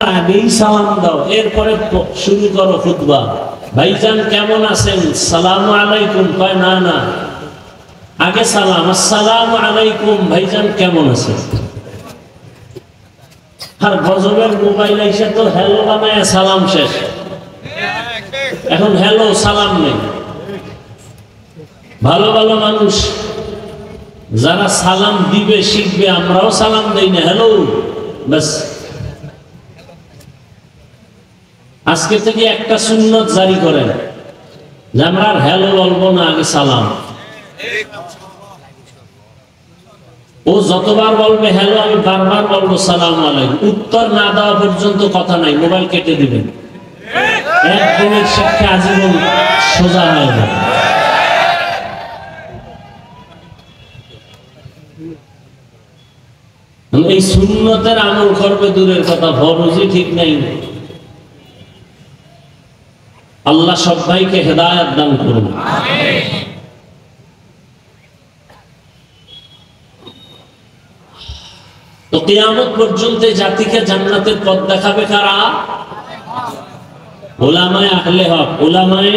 আগেই সালাম দাও, এরপরে শুরু করো খুতবা। ভাইজান কেমন আছেন? সালামু আলাইকুম। কয় না না, আগে সালাম। আসসালামু আলাইকুম, ভাইজান কেমন আছেন? আর গজবের মোবাইল এসে তো হ্যালো বানায় সালাম শেষ। এখন হ্যালো সালাম নেই। ভালো ভালো মানুষ যারা সালাম দিবে শিখবে, আমরাও সালাম দেই না, হ্যালো ব্যাস। আজকে থেকে একটা সুন্নত জারি করেন যে আমরা আর হ্যালো বলবো না, আগে সালাম। ও যতবার বলবে হ্যালো, আমি বারবার বলবো সালাম আলাইকুম। উত্তর না দেওয়া পর্যন্ত কথা নাই, মোবাইল কেটে দিবেন। একদিনের শিক্ষা আজীবন সোজা হয়ে যাবে। এই সুন্নতের আমল করবে দূরের কথা, ফরজই ঠিক নাই। আল্লাহ সবাইকে হেদায়েত দান করুন। তো কিয়ামত পর্যন্ত জাতিকে জান্নাতের পথ দেখাবে কারা? উলামায়ে আহলে হক। উলামায়ে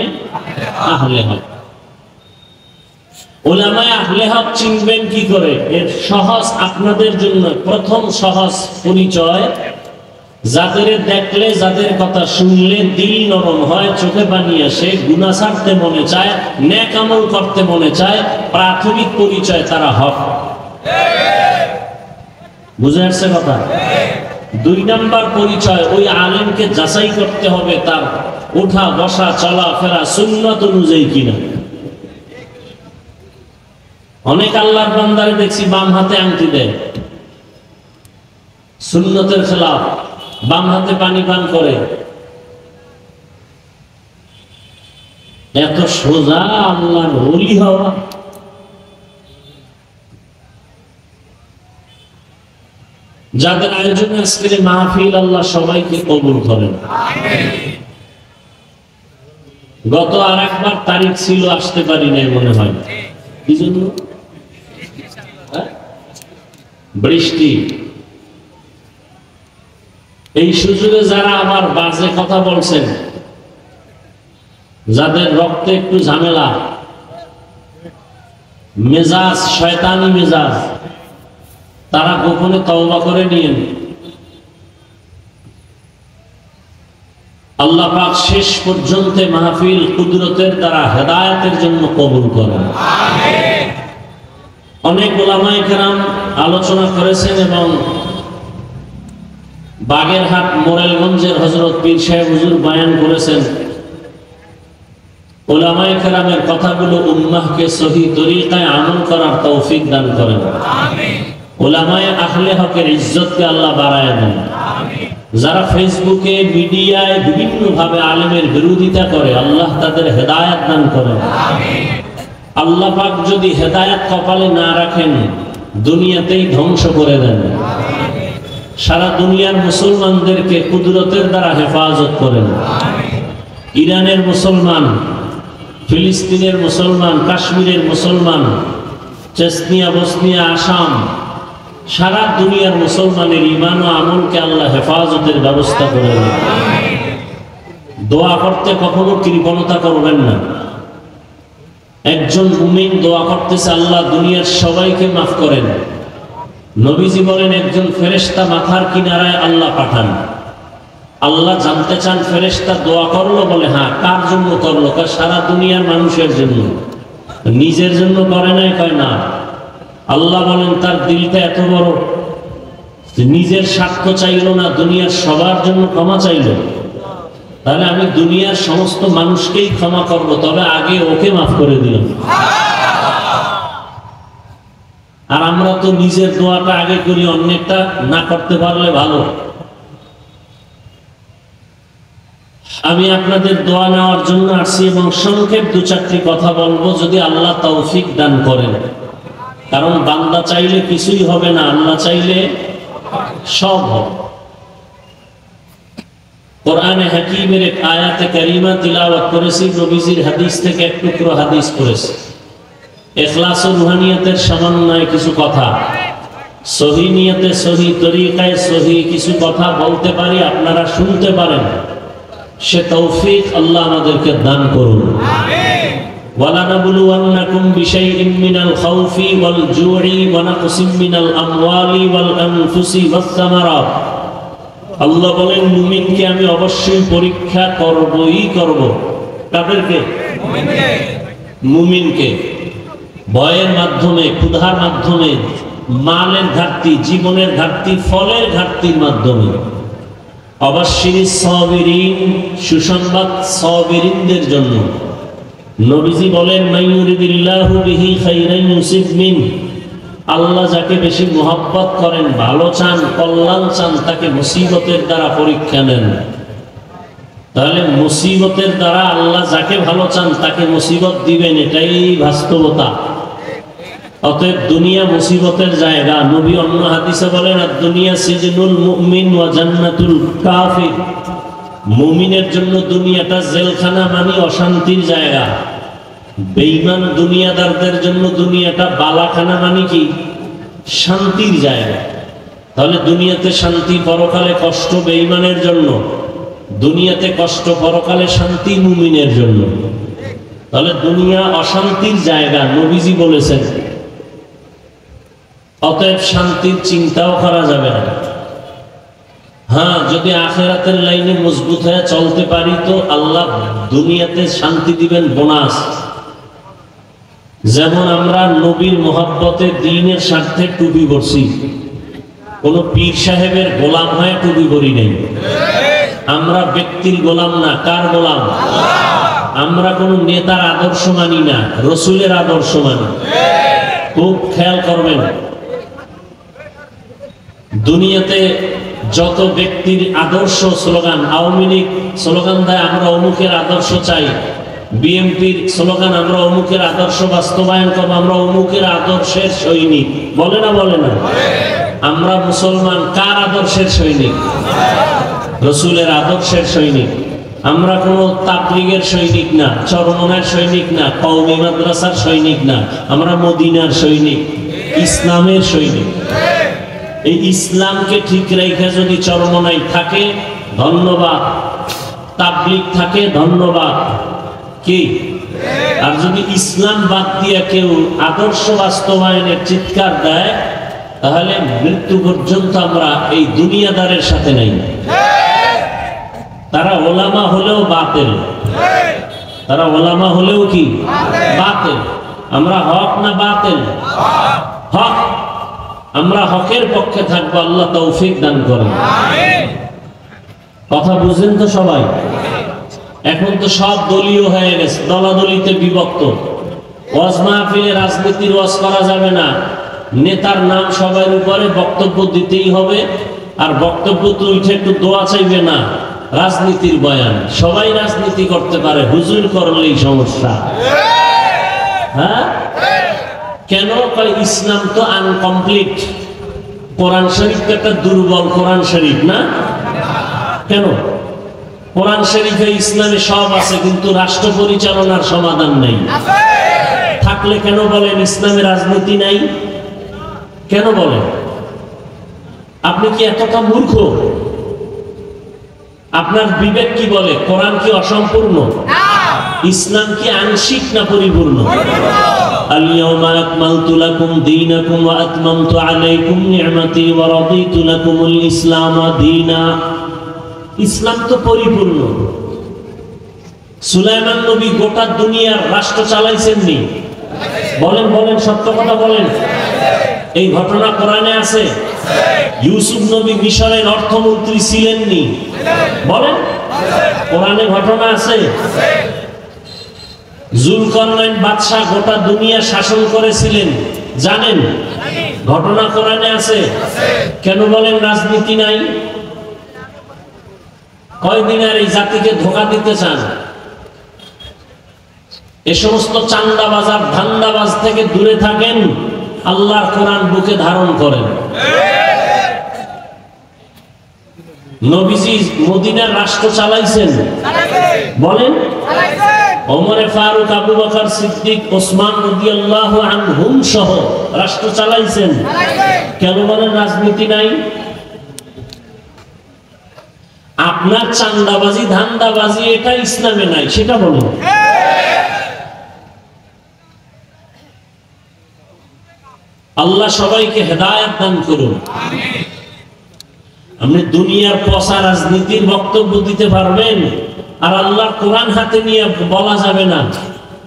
আহলে হক। উলামায়ে আহলে হক চিনবেন কি করে? এর সহজ আপনাদের জন্য প্রথম সহজ পরিচয়, যাদের দেখলে, যাদের কথা শুনলে দিল নরম হয়, চোখে পানি আসে, গুনাহ ছাড়তে মনে চায়, নেক আমল করতে মনে চায়, প্রাথমিক পরিচয় তারা হক। বুঝে আসছে কথা? দুই নাম্বার পরিচয়, ওই আলেমকে যাচাই করতে হবে তার ওঠা বসা চলাফেরা সুন্নাত অনুযায়ী কিনা। অনেক আল্লাহর বান্দারে দেখছি বাম হাতে আংটি দেয়, সুন্নতের খেলাফ। বাম হাতে পানি পান করে। এত সোজা আল্লাহর ওলি হওয়া? যাদের আয়োজনে আজকের মাহফিল, আল্লাহ সবাইকে কবুল করেন। গত আর একবার তারিখ ছিল, আসতে পারি নাই মনে হয়। কি জন্য? বৃষ্টি। এই সুযোগে যারা আবার বাজে কথা বলছেন, যাদের রক্তে একটু ঝামেলা, মেজাজ শয়তানি মেজাজ, তারা গোপনে তওবা করে নিয়েন। আল্লাহ পাক শেষ পর্যন্ত মাহফিল কুদরতের দ্বারা হেদায়েতের জন্য কবুল করেন। অনেক উলামায়ে কেরাম আলোচনা করেছেন এবং বাগেরহাট মোরেলগঞ্জের হযরত পীর সাহেব হুজুর বয়ান করেছেন। উলামায়ে কেরামের কথাগুলো উম্মাহকে সহি তরিকায় আমল করার তৌফিক দান করেন। আমিন। উলামায়ে আহলে হকের ইজ্জতকে আল্লাহ বাড়ায় দেন। আমিন। যারা ফেসবুকে মিডিয়ায় বিভিন্ন ভাবে আলেমের বিরোধিতা করে, আল্লাহ তাদের হেদায়েত দান করেন। আমিন। আল্লাহ পাক যদি হেদায়েত কপালে না রাখেন, দুনিয়াতেই ধ্বংস করে দেন। সারা দুনিয়ার মুসলমানদেরকে কুদরতের দ্বারা হেফাজত করেন। ইরানের মুসলমান, ফিলিস্তিনের মুসলমান, কাশ্মীরের মুসলমান, চেচনিয়া, বসনিয়া, আসাম, সারা দুনিয়ার মুসলমানের ঈমান ও আমলকে আল্লাহ হেফাজতের ব্যবস্থা করে দেন। দোয়া করতে কখনো কৃপণতা করবেন না। একজন মুমিন দোয়া করতেছে, আল্লাহ দুনিয়ার সবাইকে মাফ করেন। নবীজি বলেন, একজন ফেরেশতা মাথার কিনারায় আল্লাহ পাঠান। আল্লাহ জানতে চান ফেরেশতা দোয়া করলো, বলে হ্যাঁ। কার জন্য করলো? সারা দুনিয়ার মানুষের জন্য। নিজের জন্য করে নাই? কয় না। আল্লাহ বলেন তার দিলটা এত বড়, নিজের স্বার্থ চাইল না, দুনিয়ার সবার জন্য ক্ষমা চাইল। তাহলে আমি দুনিয়ার সমস্ত মানুষকেই ক্ষমা করব, তবে আগে ওকে মাফ করে দিলাম। আর আমরা তো নিজের দোয়াটা আগে করি, অন্যটা না করতে পারলে ভালো। আমি আপনাদের দোয়া নেওয়ার জন্য আসছি এবং সংক্ষেপ দু চারটি কথা বলবো, যদি আল্লাহ তৌফিক দান করেন। কারণ বান্দা চাইলে কিছুই হবে না, আল্লাহ চাইলে সব হবে। কোরআনে হাকিমের এক আয়াতে কারিমা তিলাওয়াত করেছি, নবীজির হাদিস থেকে এক টুকরো হাদিস পড়েছি। ইখলাস ও রুহানিয়াতের সমন্বয়ে কিছু কথা। সহি নিয়তে সহি তরিকায় সহি কিছু কথা বলতে পারি, আপনারা শুনতে পারেন, সে তৌফিক আল্লাহ আমাদেরকে দান করুন। আমিন। ওয়ালানাবলুওয়ান্নাকুম বিশাইইন মিনাল খাউফি ওয়াল জু'i ওয়া নাকসিম মিনাল আমওয়ালি ওয়াল আনফুসি ওয়াস সামারাত। আল্লাহ বলেন মুমিনকে আমি অবশ্যই পরীক্ষা করবই করব। কাদেরকে? মুমিনকে। মুমিনকে ভয়ের মাধ্যমে, ক্ষুধার মাধ্যমে, মালের ঘাটতি, জীবনের ঘাটতি, ফলের ঘাটতির মাধ্যমে। অবশ্যই সাবিরিন, সুসংবাদ সাবিরিনদের জন্য। নবীজি বলেন মাইয়ুরিদিল্লাহু বিহি খাইরান ইউসিব মিন, আল্লাহ যাকে বেশি মোহাব্বত করেন, ভালো চান, কল্যাণ চান, তাকে মুসিবতের দ্বারা পরীক্ষা নেন। তাহলে মুসিবতের দ্বারা আল্লাহ যাকে ভালো চান তাকে মুসিবত দিবেন, এটাই বাস্তবতা। অতএব দুনিয়া মুসিবতের জায়গা। নবী অন্য হাদিসে বলেন আর দুনিয়া সিজনুল মুমিন ওয়া জান্নাতুল কাফির, মুমিনের জন্য দুনিয়াটা জেলখানা, মানে অশান্তির জায়গা। বেঈমান দুনিয়াদারদের জন্য দুনিয়াটা বালাখানা, মানে কি? শান্তির জায়গা। তাহলে দুনিয়াতে শান্তি, পরকালে কষ্ট বেঈমানের জন্য, দুনিয়াতে কষ্ট, পরকালে শান্তি মুমিনের জন্য। তাহলে দুনিয়া অশান্তির জায়গা, নবীজি বলেছেন। অতএব শান্তির চিন্তাও করা যাবে না। হ্যাঁ, যদি আখিরাতের লাইনে মজবুত হয়ে চলতে পারি তো আল্লাহ দুনিয়াতে শান্তি দিবেন, বোনাস। যেমন আমরা নবীর মোহাব্বতে, দ্বীনের স্বার্থে টুপি পরছি, কোন পীর সাহেবের গোলাম হয়ে টুপি পরি নাই। আমরা ব্যক্তির গোলাম না, কার গোলাম? আমরা কোন নেতার আদর্শ মানি না, রসুলের আদর্শ মানি। খুব খেয়াল করবেন, দুনিয়াতে যত ব্যক্তির আদর্শ স্লোগান, আওয়ামী লীগ স্লোগান দেয় আমরা অমুকের আদর্শ চাই, বিএনপির স্লোগান আমরা অমুকের আদর্শ বাস্তবায়ন করবো, আমরা অমুকের আদর্শের সৈনিক, বলে না? বলে না? আমরা মুসলমান কার আদর্শের সৈনিক? রসুলের আদর্শের সৈনিক। আমরা কোনো তাবলীগের সৈনিক না, চরমনার সৈনিক না, কওমি মাদ্রাসার সৈনিক না, আমরা মদিনার সৈনিক, ইসলামের সৈনিক। এই ইসলামকে ঠিক রেখে যদি চরমনাই থাকে ধন্যবাদ, তাবলীগ থাকে ধন্যবাদ, কি? আর যদি ইসলাম বাদ দিয়ে কেউ আদর্শ বাস্তবায়নের চিৎকার দেয় তাহলে মৃত্যু পর্যন্ত আমরা এই দুনিয়াদারের সাথে নেই। তারা ওলামা হলেও বাতিল, তারা ওলামা হলেও কি? বাতিল। আমরা হক না বাতিল? হক। আমরা হকের পক্ষে থাকবো, আল্লাহ তৌফিক দান করেন। কথা বুঝেন তো সবাই? এখন তো সব দলীয় হয়ে গেছে, দলাদলিতে বিভক্ত। ওয়াজ মাহফিলে রাজনীতির ওয়াজ করা যাবে না, নেতার নাম সবার উপরে বক্তব্য দিতেই হবে, আর বক্তব্য তো উঠে একটু দোয়া চাইবে না, রাজনীতির বয়ান। সবাই রাজনীতি করতে পারে, হুজুর করলেই সমস্যা। হ্যাঁ, কেন? ইসলাম তো আনকমপ্লিট, কোরআন শরীফ তো একটা দুর্বল কোরআন শরীফ না? কেন? কোরআন শরীফে ইসলামে সব আছে, কিন্তু রাষ্ট্র পরিচালনার সমাধান নেই। থাকলে কেন বলেন ইসলামে রাজনীতি নাই? কেন বলেন? আপনি কি এতটা মূর্খ? আপনার বিবেক কি বলে? কোরআন কি অসম্পূর্ণ? ইসলাম কি আংশিক না পরিপূর্ণ? আল-ইয়াওমা আকমালতু লাকুম দীনাকুম ওয়া আতমামতু আলাইকুম নি'মাতি ওয়া রাদিতু লাকুমুল ইসলাম দীনা। ইসলাম তো পরিপূর্ণ। সুলাইমান নবী গোটা দুনিয়ার রাষ্ট্র চালাইছেন নি? বলেন বলেন, সত্য কথা বলেন। এই ঘটনা কোরআনে আছে? ইউসুফ নবী মিশরের অর্থমন্ত্রী ছিলেন নি? বলেন, কোরআনে ঘটনা আছে? জুলকারনাইন বাদশাহ গোটা দুনিয়া শাসন করেছিলেন, জানেন? ঘটনা কোরআনে আছে। কেন বলেন রাজনীতি নাই? কয়দিন আর এই জাতিকে ধোঁকা দিতে চান? এ সমস্ত চান্দাবাজ আর ধান্দাবাজ থেকে দূরে থাকেন, আল্লাহর কোরআন বুকে ধারণ করেন। নবীজি মদিনার রাষ্ট্র চালাইছেন, বলেন? ওমরে ফারুক, আবু বকর সিদ্দিক, ওসমান রাদিয়াল্লাহু আনহুম সহ রাষ্ট্র চালাইছেন। কেন বলেন রাজনীতি নাই? আপনার চান্দাবাজি, ধান্দাবাজি, এটা ইসলামে নাই, সেটা বলুন। আল্লাহ সবাইকে হেদায়েত দান করুন। আপনি দুনিয়ার পচা রাজনীতির বক্তব্য দিতে পারবেন, আর আল্লাহর কোরআন হাতে নিয়ে বলা যাবে না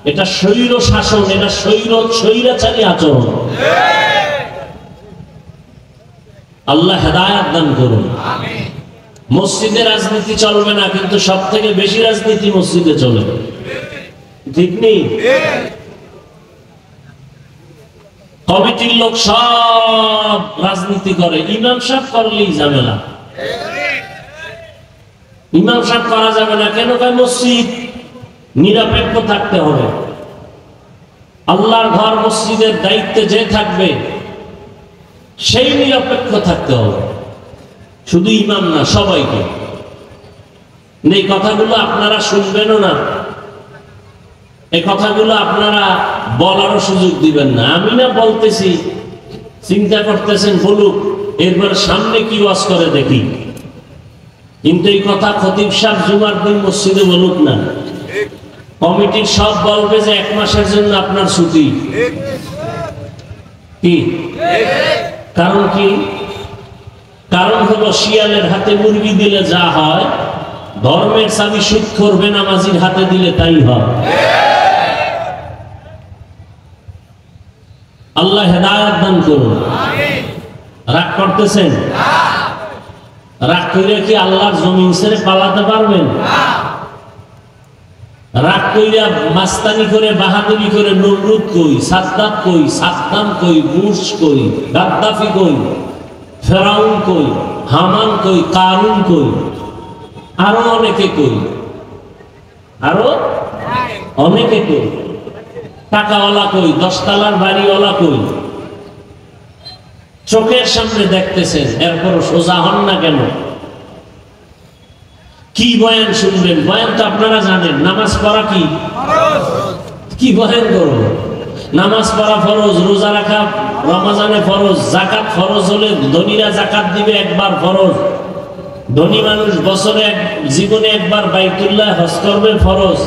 এটা স্বৈর শাসন, এটা স্বৈরাচারী আচরণ। আল্লাহ হেদায়েত দান করুন। মসজিদে রাজনীতি চলবে না, কিন্তু সব থেকে বেশি রাজনীতি মসজিদে চলে, ঠিক নেই? কমিটির লোক সব রাজনীতি করে, ইমাম সাহেব করলেই ঝামেলা। ইমাম সাহেব করা যাবে না কেন? মসজিদ নিরপেক্ষ থাকতে হবে। আল্লাহর ঘর মসজিদের দায়িত্বে যে থাকবে সেই নিরপেক্ষ থাকতে হবে, শুধু ইমাম না, সবাইকে। এই কথাগুলো আপনারা শুনবেনও না, এই কথাগুলো আপনারা বলারও সুযোগ দিবেন না। আমি না বলতেছি, চিন্তা করতেছেন বলুক, এরপর সামনে কি ওয়াজ করে দেখি। কিন্তু এই কথা খতিব সাহেব জুমার দিন মসজিদে বলুক না, কমিটির সব বলবে যে 1 মাসের জন্য আপনার ছুটি। কি কারণ? কি কারণ? হলো শিয়ালের হাতে মুরগি দিলে যা হয়, ধর্মের চাবি সুদ করবে নামাজির হাতে দিলে তাই হয়। আল্লাহ হেদায়েত দান করুন। রাগ করতেছেন? রাগ করে কি আল্লাহর জমিন ছেড়ে পালাতে পারবেন? রাগ কইরা মাস্তানি করে, বাহাদুরি করে নমরুদ কই, সাদ্দাত কই, সাদ্দাম কই, বুশ কই, গাদ্দাফি কই, ফেরাউন কই, হামান কই, কারুন কই, আরো অনেকে কই, আরো অনেকে কই, টাকাওয়ালা কই, 10 তলার বাড়িওয়ালা কই, চোখের সামনে দেখতেছেন, এরপর সোজা হন না কেন? কি বয়ান শুনবেন? বয়ান তো আপনারা জানেন, নামাজ পড়া কি বয়ান করব? নামাজ পড়া ফরজ, রোজা রাখা রমজানে ফরজ, যাকাত ফরজ হলে ধনীরা যাকাত দিবে একবার ফরজ, ধনী মানুষ বছরে জীবনে একবার বাইতুল্লাহ হজ করবে ফরজ,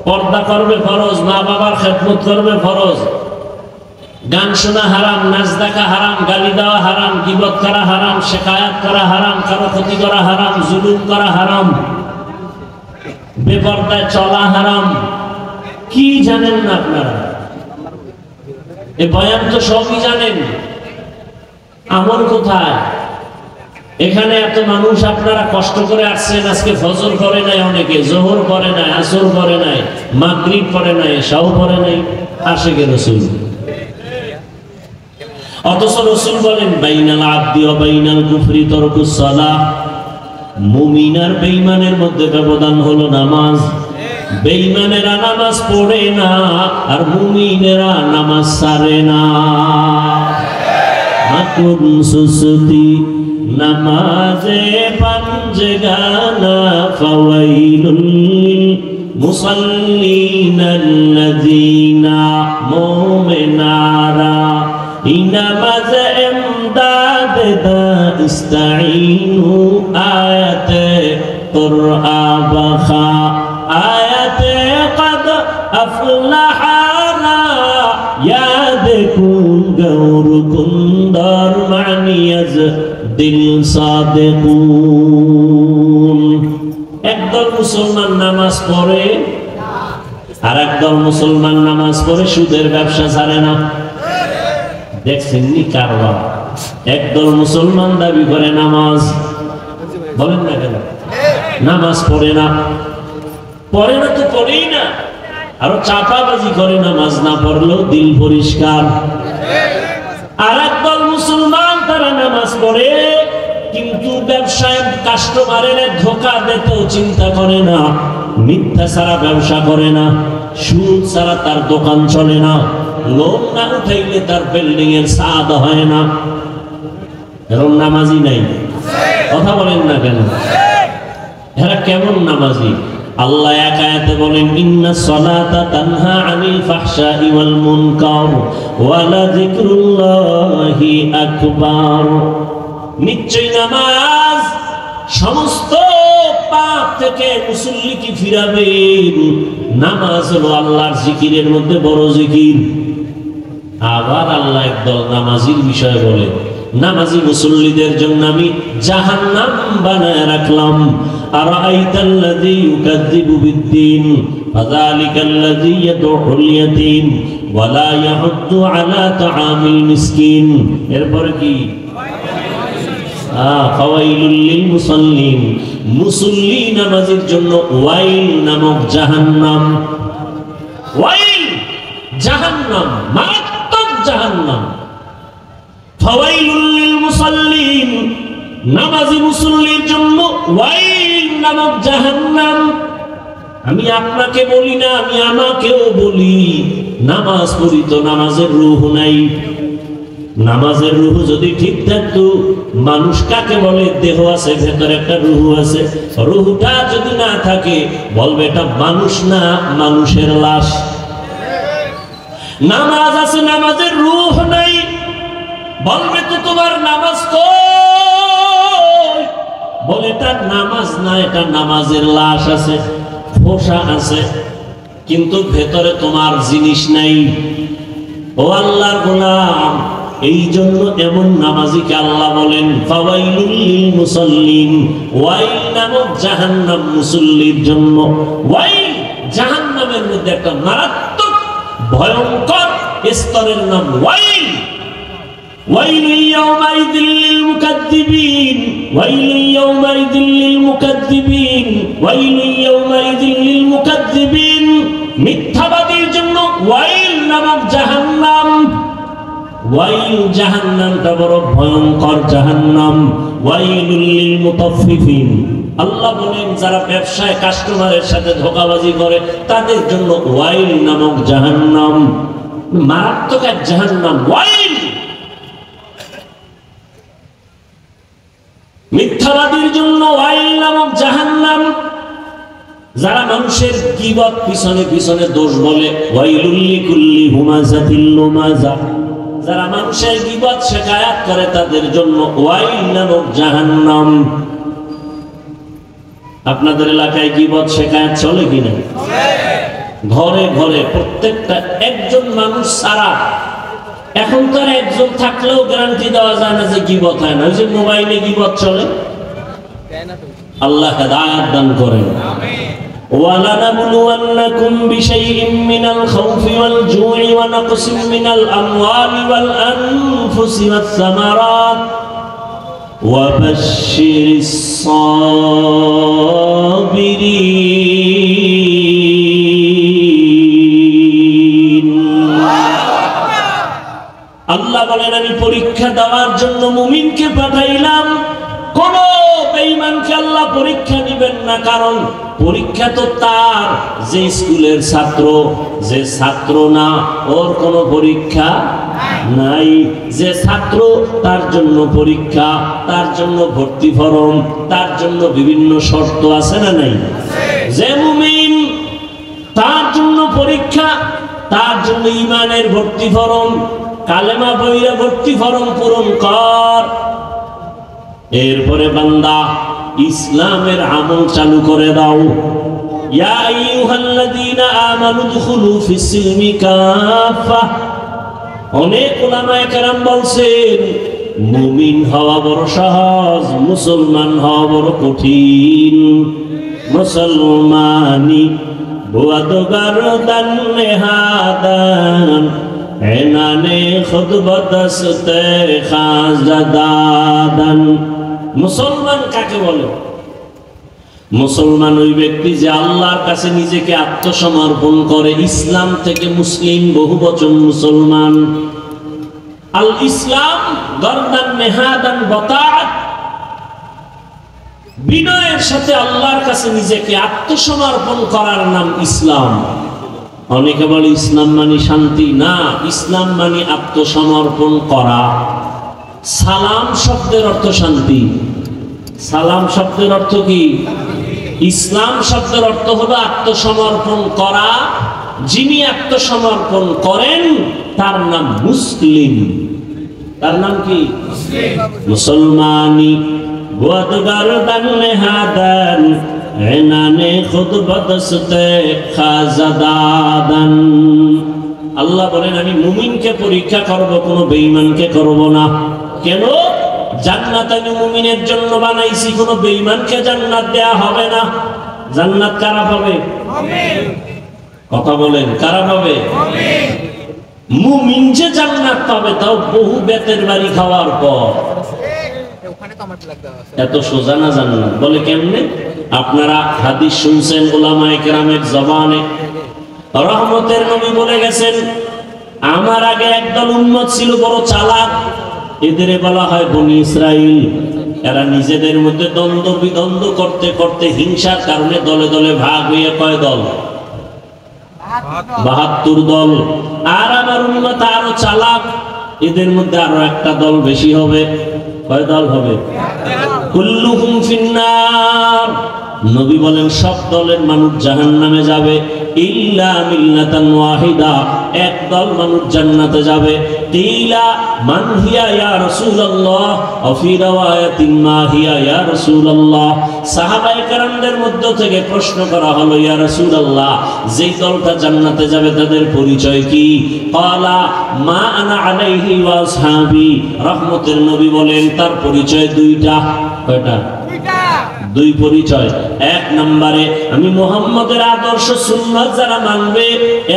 পর্দা করবে ফরজ, মা বাবার খেদমত করবে ফরজ, গান শোনা হারাম, নাচ দেখা হারাম, গালি দেওয়া হারাম, গীবত করা হারাম, শেকায়াত করা হারাম, কারো ক্ষতি করা হারাম, জুলুম করা হারাম, বেপরদায় চলা হারাম। কি জানেন না আপনারা? এ বয়ান তো সবই জানেন, আমল কোথায়? এখানে এত মানুষ আপনারা কষ্ট করে আসছেন, আজকে ফজর করে নাই, অনেকে জোহর করে নাই, আসর করে নাই, মাগরিব করে নাই, এশাও করে নাই, আশিকে রাসূল। অথচ রাসূল বলেন বাইনাল আবদি ওয়া বাইনাল কুফরি তারকুস সালাহ, মুমিন আর বেঈমানের মধ্যে ব্যবধান হলো নামাজ। বেঈমানেরা নামাজ পড়ে না, আর মুমিনেরা নামাজ ছাড়ে না। হাকুন সুসতি নামাজে পাঞ্জগানা, ফাওয়াইলুল মুসাল্লিনাল্লাযীনা মুমিনারা ইনামাজ ইমদাদ দা ইস্তাঈনু আয়াতে কুরআ বাখা আয়াতে কদ আফলাহা ইয়াদ কুন গৌর কুন্দর মানিয়াজ দিল সাদিকুন। একদল মুসলমান নামাজ পড়ে, আর একদল মুসলমান নামাজ পড়ে সুদের ব্যবসা ছাড়ে না। দেখছেন নি কারবার? একদল মুসলমান দাবি করে নামাজ, বলেন না কেন? নামাজ পড়ে না, পড়ে না তো পড়েই না, আরো চাপাবাজি করে নামাজ না পড়লেও দিল পরিষ্কার। আর একদল মুসলমান তারা নামাজ পড়ে, কিন্তু ব্যবসায় কাস্টমারের ধোঁকা দিতেও চিন্তা করে না, মিথ্যা ছাড়া ব্যবসা করে না, সুদ ছাড়া তার দোকান চলে না, লোন না উঠাইলে তার বিল্ডিং এর ছাদ হয় না। এরকম নামাজি নাই, কথা বলেন না কেন? এরা কেমন নামাজি? আল্লাহ এক আয়াতে বলেন ইন্নাস সালাতা তানহা আনিল ফাহশাই ওয়াল মুনকার ওয়া লাযিকরুল্লাহি আকবার। নিশ্চয় নামাজ সমস্ত পাপ থেকে মুসল্লিকে ফিরাবে। নামাজ হলো আল্লাহর জিকিরের মধ্যে বড় জিকির। আবার আল্লাহ একদল নামাজির বিষয় বলে, নামাজি মুসল্লিদের জন্য আমি জাহান্নাম বানায় রাখলাম। আরাআইতাল্লাযী ইউকাযযিবু বিদ্দীন ফাযালিকাল্লাযী ইয়াদউল ইয়াতীম ওয়া লা ইয়াহুদ্দু আলা তাআমিল মিসকিন। এরপর কি ফাওয়াইলুল লিল মুসাল্লিন, মুসল্লি নামাজের জন্য ওয়াইল নামক জাহান্নাম। ওয়াইল জাহান্নাম, মারাত্মক জাহান্নাম। ফাওয়াইলুল লিল মুসাল্লিন, নামাজি মুসল্লির জন্য ওয়াইল নামক জাহান্নাম। আমি আপনাকে বলি না, আমি আমাকেও বলি, নামাজ পড়ি তো নামাজের রূহ নাই। নামাজের রূহ যদি ঠিক থাকতো, মানুষ কাকে বলে? দেহ আছে, ভেতরে একটা রূহ আছে। রূহটা যদি না থাকে, বলবে এটা মানুষ না, মানুষের লাশ। নামাজ আছে, নামাজের রূহ নাই, বলবে তো তোমার নামাজ কই? বলে এটা নামাজ না, এটা নামাজের লাশ আছে, ফোঁসা আছে, কিন্তু ভেতরে তোমার জিনিস নাই। ও আল্লাহর গোলাম, এই জন্য এমন নামাজিকে আল্লাহ বলেন ফাওয়াইলুল লিল মুসাল্লিন, ওয়াইল নামক জাহান্নাম মুসল্লির জন্য। ওয়াইল জাহান্নামের মধ্যে একটা মারাত্মক ভয়ঙ্কর স্তরের নাম ওয়াইল। ওয়াইল ইয়াউমাইযিল লিল মুকাদ্দিবিন, ওয়াইল ইয়াউমাইযিল লিল মুকাদ্দিবিন, ওয়াইল ইয়াউমাইযিল লিল মুকাদ্দিবিন। মিথ্যাবাদীর জন্য ওয়াইল নামক জাহান্নাম। ওয়াইল জাহান্নামটা বড় ভয়ঙ্কর জাহান্নাম। ওয়াইলুল লিল মুতাফফিফিন, আল্লাহ বলেন যারা ব্যবসায় কাস্টমারের সাথে ধোঁকাবাজি করে তাদের জন্য ওয়াইল নামক জাহান্নাম। মারাত্মক এক জাহান্নাম ওয়াইল। মিথ্যাবাদীর জন্য ওয়াইল নামক জাহান্নাম। যারা মানুষের গীবত পিছনে পিছনে দোষ বলে, ওয়াইলুল লিকুল্লি হুমাযাতিল লুমাযা। যারা মানুষের গীবত শিকায়াত করে তাদের জন্য ওয়াইল নামক জাহান্নাম। আপনাদের এলাকায় গীবত শিকায়াত চলে কিনা? ঘরে ঘরে প্রত্যেকটা একজন মানুষ ছাড়া, এখন তো আর একজন থাকলেও গ্যারান্টি দেওয়া যায় না যে গীবত হয় না। ওই যে মোবাইলে গীবত চলে। আল্লাহ হেদায়েত দান করেন। وَلَنَبْلُوَنَّكُمْ بِشَيْءٍ مِّنَ الْخَوْفِ وَالْجُوعِ وَنَقْصٍ مِّنَ الْأَمْوَالِ وَالْأَنفُسِ وَالثَّمَرَاتِ وَبَشِّرِ الصَّابِرِينَ। আল্লাহ বলেন আমি পরীক্ষা দেওয়ার জন্য মুমিনকে পাঠাইলাম। কোন বেঈমানকে আল্লাহ পরীক্ষা দিবেন না, কারণ পরীক্ষা তো তার যে স্কুলের ছাত্র, যে ছাত্র না ওর কোনো পরীক্ষা নাই। যে ছাত্র তার জন্য পরীক্ষা, তার জন্য ভর্তি ফরম, তার জন্য বিভিন্ন শর্ত আছে না নাই? যে মুমিন তার জন্য পরীক্ষা, তার জন্য ঈমানের ভর্তি ফরম, কালেমা পড়িয়া ভর্তি ফরম পূরণ কর। এরপরে বান্দা ইসলামের আমল চালু করে দাও। ইয়া আইয়ুহাল্লাযীনা আমানু দুখুলু ফিস-সিলমি কাফা। অনেক উলামায়ে কেরাম বলছেন মুমিন হওয়া বড় সহজ, মুসলমান হওয়া বড় কঠিন। মুসলমানি বুয়াদগার দান নেহাদান এনানে খুদবতস্তে খাজাদান। মুসলমান কাকে বলে? মুসলমান ওই ব্যক্তি যে আল্লাহর কাছে নিজেকে আত্মসমর্পণ করে। ইসলাম থেকে মুসলিম বহুবচন মুসলমান। আল ইসলাম গরদান নেহাদান বতাআত, বিনয়ের সাথে আল্লাহর কাছে নিজেকে আত্মসমর্পণ করার নাম ইসলাম। অনেকে বলে ইসলাম মানে শান্তি। না, ইসলাম মানে আত্মসমর্পণ করা। সালাম শব্দের অর্থ শান্তি। সালাম শব্দের অর্থ কি? ইসলাম শব্দের অর্থ হলো আত্মসমর্পণ করা। যিনি আত্মসমর্পণ করেন তার নাম মুসলিম। তার নাম কি? মুসলমানি গোদগরদান নেহাদান এনানে খুদ বদসতে খাজাদাদান। আল্লাহ বলেন আমি মুমিনকে পরীক্ষা করব, কোনো বেঈমানকে করব না। কেন? জান্নাত আমি মুমিনের জন্য বানাইছি, কোনো বেঈমানকে জান্নাত দেয়া হবে না। জান্নাত কারা পাবে? কথা বলেন, কারা পাবে? মুমিন যে জান্নাত পাবে তাও বহু বেতের বাড়ি খাওয়ার পর। এত সোজা না জান্নাত। বলে কেমনে? আপনারা হাদিস শুনছেন উলামায়ে কেরামের জবানে, রহমতের নবী বলে গেছেন আমার আগে একদল উম্মত ছিল বড় চালাক, এদের বলা হয় বনি ইসরাইল। এরা নিজেদের মধ্যে দ্বন্দ্ব বিদ্বন্দ্ব করতে করতে হিংসার কারণে দলে দলে ভাগ হয়ে কয় দল? ৭২ দল। আর আমার উম্মত আরো চালাক, এদের মধ্যে আরো একটা দল বেশি হবে। কয় দল হবে? কুল্লুহুম ফিন্নার। নবী বলেন সব দলের মানুষ জাহান্নামে যাবে, ইল্লা মিল্লাতান ওয়াহিদা, এক দল মানুষ জান্নাতে যাবে। কিলা মান হিয়া ইয়া রাসূলুল্লাহ ওয়া ফি riwayatin মা হিয়া ইয়া রাসূলুল্লাহ। সাহাবায়ে কেরামদের মধ্য থেকে প্রশ্ন করা হলো ইয়া রাসূলুল্লাহ, যেই দলটা জান্নাতে যাবে তাদের পরিচয় কি? ক্বালা মা আনা আলাইহি ওয়া আসহাবি। রহমতের নবী বলেন তার পরিচয় দুইটা। কয়টা? দুই পরিচয়। এক নম্বরে আমি মুহাম্মদের আদর্শ সুন্নাত যারা মানবে,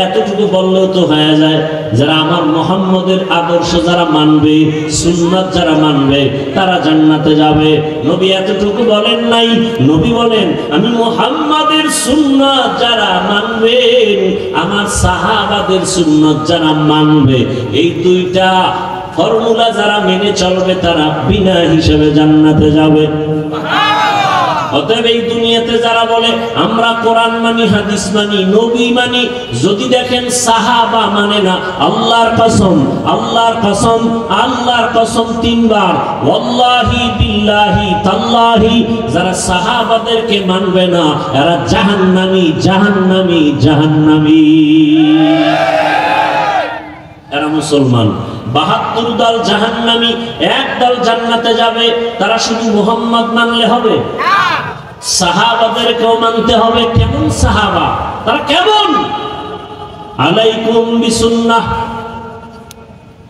এতটুকু বললেও তো হয়ে যায়, যারা আমার মুহাম্মদের আদর্শ যারা মানবে, সুন্নাত যারা মানবে তারা জান্নাতে যাবে। নবী এতটুকু বলেন নাই, নবী বলেন আমি মুহাম্মদের সুন্নাত যারা মানবে, আমার সাহাবাদের সুন্নাত যারা মানবে, এই দুইটা ফর্মুলা যারা মেনে চলবে তারা বিনা হিসেবে জান্নাতে যাবে। অতএব এই দুনিয়াতে যারা বলে আমরা কোরআন মানি, হাদিস মানি, নবী মানি, যদি দেখেন সাহাবা মানে না, আল্লাহর কসম, আল্লাহর কসম, আল্লাহর কসম 3 বার, ওয়াল্লাহি বিল্লাহি তাল্লাহি, যারা সাহাবাদেরকে মানবে না এরা জাহান্নামী, জাহান্নামী, জাহান্নামী। এরা মুসলমান। ৭২ দল জাহান্নামী, এক দল জান্নাতে যাবে। তারা শুধু মুহাম্মদ মানলে হবে? সাহাবাদেরকেও মানতে হবে। কেমন সাহাবা? তারা কেমন? আলাইকুম বিসুন্নাহ,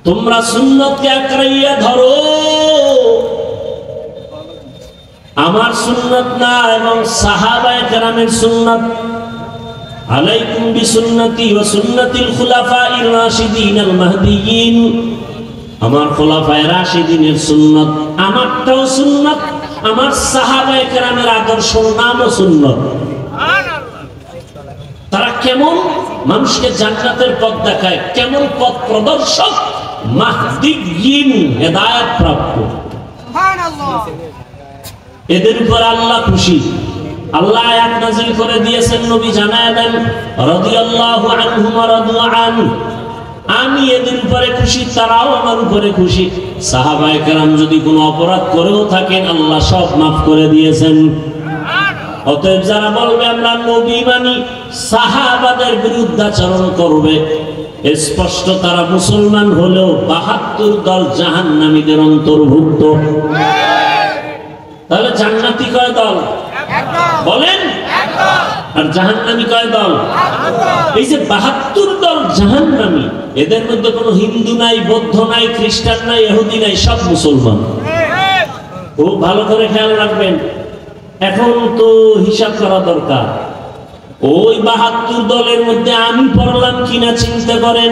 তোমরা সুন্নতকে আঁকড়াইয়া ধরো। আমার সুন্নাত না এবং সাহাবায়ে কেরামের সুন্নাত। আলাইকুম বিসুন্নতি ওয়া সুন্নাতিল খুলাফাইর রাশিদিনাল মাহদিয়িন। আমার খুলাফায়ে রাশিদিনের সুন্নাত, আমারটাও সুন্নাত, আমার সাহাবায়ে কেরামের আদর্শ নামও সুন্নাত। তারা কেমন? মানুষকে জান্নাতের পথ দেখায়, কেমন পথ প্রদর্শক? মাহদিয়িন, হেদায়েত প্রাপ্ত। সুবহানাল্লাহ। এদের উপর আল্লাহ খুশি। আল্লাহ আয়াত নাযিল করে দিয়েছেন, নবী জানায় দেন রাদিয়াল্লাহু আনহুম ওয়া রাদু আন, আমি এদের উপরে খুশি, তারাও আমার উপরে খুশি। সাহাবায়ে কেরাম যদি কোনো অপরাধ করেও থাকেন আল্লাহ সব মাফ করে দিয়েছেন। অতএব যারা বলবে আমরা নবী মানি, সাহাবাদের বিরুদ্ধাচরণ করবে, স্পষ্ট তারা মুসলমান হলেও ৭২ দল জাহান্নামীদের অন্তর্ভুক্ত। তাহলে জান্নাতি কয় দল? বলেন। আর জাহান্নামী কয় দল? এই যে ৭২ দল জাহান্নামী, এদের মধ্যে কোনো হিন্দু নাই, বৌদ্ধ নাই, খ্রিস্টান নাই, ইহুদি নাই, সব মুসলমান। খুব ভালো করে খেয়াল রাখবেন। এখন তো হিসাব করা দরকার, ওই ৭২ দলের মধ্যে আমি পড়লাম কিনা চিন্তা করেন।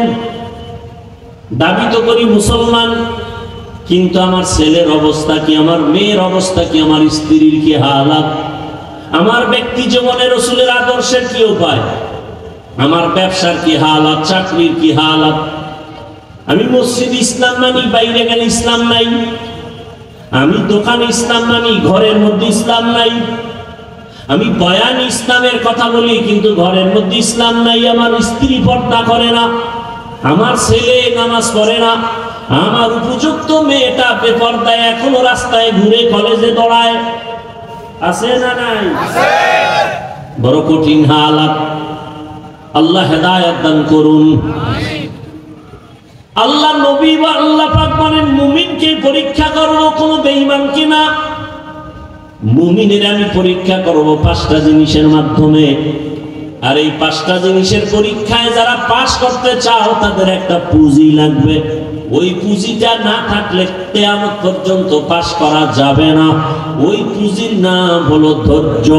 দাবি তো করি মুসলমান, কিন্তু আমার ছেলের অবস্থা কি, আমার মেয়ের অবস্থা কি, আমার স্ত্রীর কি হালাত, আমার ব্যক্তি জীবনে রাসূলের আদর্শের কি উপায়, আমার ব্যবসার কি হালাত, চাকরির কি হালাত। আমি মসজিদ ইসলাম মানি, বাইরে গেলে ইসলাম নাই। আমি দোকানে ইসলাম মানি, ঘরের মধ্যে ইসলাম নাই। আমি বয়ান ইসলামের কথা বলি, কিন্তু ঘরের মধ্যে ইসলাম নাই। আমার স্ত্রী পর্দা করে না, আমার ছেলে নামাজ পড়ে না, আমার উপযুক্ত মেয়েটা বেপর্দায় এখনো রাস্তায় ঘুরে কলেজে দৌড়ায়। আছে না নাই? বড় কঠিন হালাত। আল্লাহ হেদায়েত দান করুন। আল্লাহ নবী বা আল্লাহ পাক বলেন মুমিনকে পরীক্ষা করব, কোন বেঈমানকে না। মুমিনের আমি পরীক্ষা করব 5টা জিনিসের মাধ্যমে। আর এই 5টা জিনিসের পরীক্ষায় যারা পাস করতে চাও তাদের একটা পুঁজি লাগবে। ওই পুঁজিটা না থাকলে কিয়ামত পর্যন্ত পাস করা যাবে না। ওই পুঁজির নাম হলো ধৈর্য।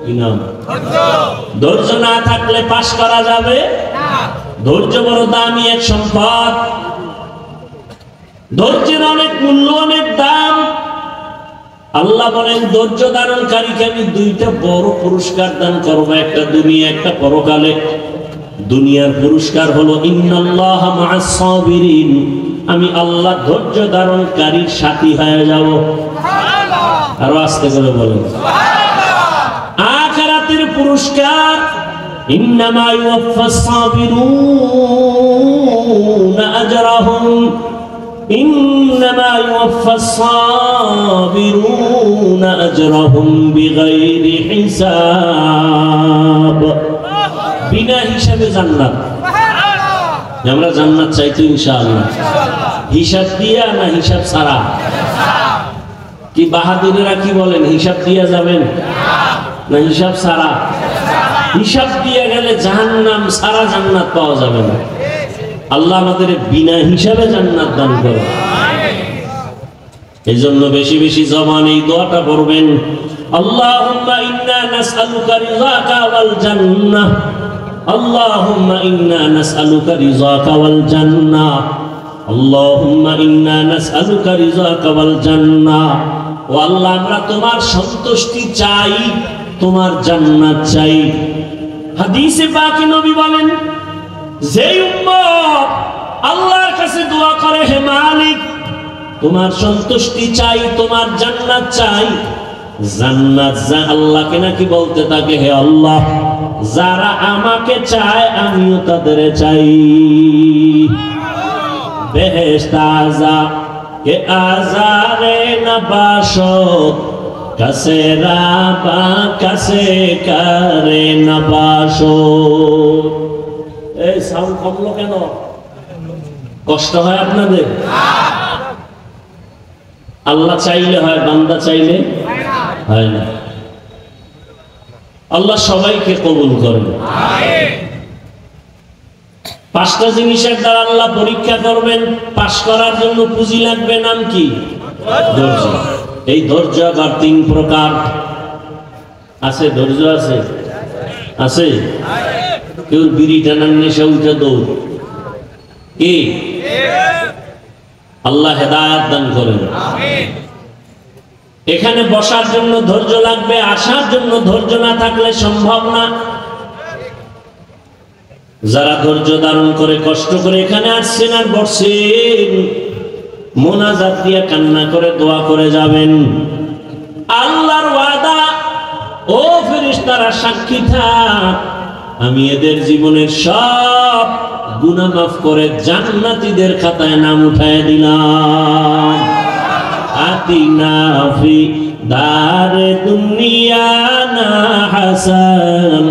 কি নাম? ধৈর্য না থাকলে পাস করা যাবে না। ধৈর্য বড় দামি এক সম্পদ। ধৈর্যের অনেক মূল্য, অনেক দাম। আল্লাহ বলেন ধৈর্য ধারণকারীকে আমি 2টা বড় পুরস্কার দান করবো, একটা দুনিয়া একটা পরকালে। দুনিয়ার পুরস্কার হলো ইন্নাল্লাহা মা'আস সাবিরিন, আমি আল্লাহ ধৈর্য ধারণকারীর সাথী হয়ে যাব। সুবহানাল্লাহ। আরো আস্তে করে বলেন সুবহানাল্লাহ। আখিরাতের পুরস্কার ইন্নামা ইউওয়াফাস সাবিরুনা আজরাহুম, ইন্নামা ইউওয়াফাস সাবিরুনা আজরাহুম বিগাইরি হিসাব। বিনা হিসাবে জান্নাত। আমরা জান্নাত চাই তো ইনশাআল্লাহ। হিসাব দিয়া না হিসাব ছাড়া? কি বাহাদুরেরা কি বলেন, হিসাব দিয়া যাবেন না হিসাব ছাড়া? হিসাব দিয়ে গেলে জাহান্নাম, সারা জান্নাত পাওয়া যাবে না। আল্লাহ আমাদের বিনা হিসাবে জান্নাত দান করে। এই জন্য বেশি বেশি জবান এই দোয়াটা পড়বেন, আল্লাহুম্মা ইন্না নাসআলুকা রিযাকা ওয়াল জান্নাহ, আল্লাহুম্মা ইন্না নাসআলুকা রিযাকা ওয়াল জান্নাহ, আল্লাহুম্মা ইন্না নাসআলুকা রিযাকা ওয়াল জান্নাহ। ও আল্লাহ, আমরা তোমার সন্তুষ্টি চাই, তোমার জান্নাত চাই। হাদিসে পাকে নবী বলেন, যে উম্মত আল্লাহর কাছে দোয়া করে, হে মালিক তোমার সন্তুষ্টি চাই, তোমার জান্নাত চাই, জান্নাত যা আল্লাহকে নাকি বলতে থাকে, হে আল্লাহ যারা আমাকে চায় আমিও তাদের চাই। বেহেশত আযা কে আজারে নবাশত, কাছে রাবা কাছে করে নবাশত। এই সাউন্ড কমলো কেন? কষ্ট হয় আপনাদের? আল্লাহ চাইলে হয়, বান্দা চাইলে হয় না। আল্লাহ সবাইকে কবুল করেন। 5টা জিনিসের দ্বারা আল্লাহ পরীক্ষা করবেন। পাস করার জন্য পুঁজি লাগবে, নাম কি? ধৈর্য। এই ধৈর্য আবার 3 প্রকার আছে। ধৈর্য আছে আছে কেউ বিড়ি টানার নেশা উঠে দৌড়। কি? আল্লাহ হেদায়েত দান করেন। এখানে বসার জন্য ধৈর্য লাগবে, আসার জন্য ধৈর্য না থাকলে সম্ভব না। যারা ধৈর্য ধারণ করে কষ্ট করে এখানে আসছেন আর বসছেন, মোনাজাত দিয়ে কান্না করে দোয়া করে যাবেন। আল্লাহর ওয়াদা, ও ফেরেশতারা সাক্ষী থাক, আমি এদের জীবনের সব গুনাহ মাফ করে জান্নাতীদের খাতায় নাম উঠায় দিলাম। আতিনা ফি দারে দুনিয়া না হাসান,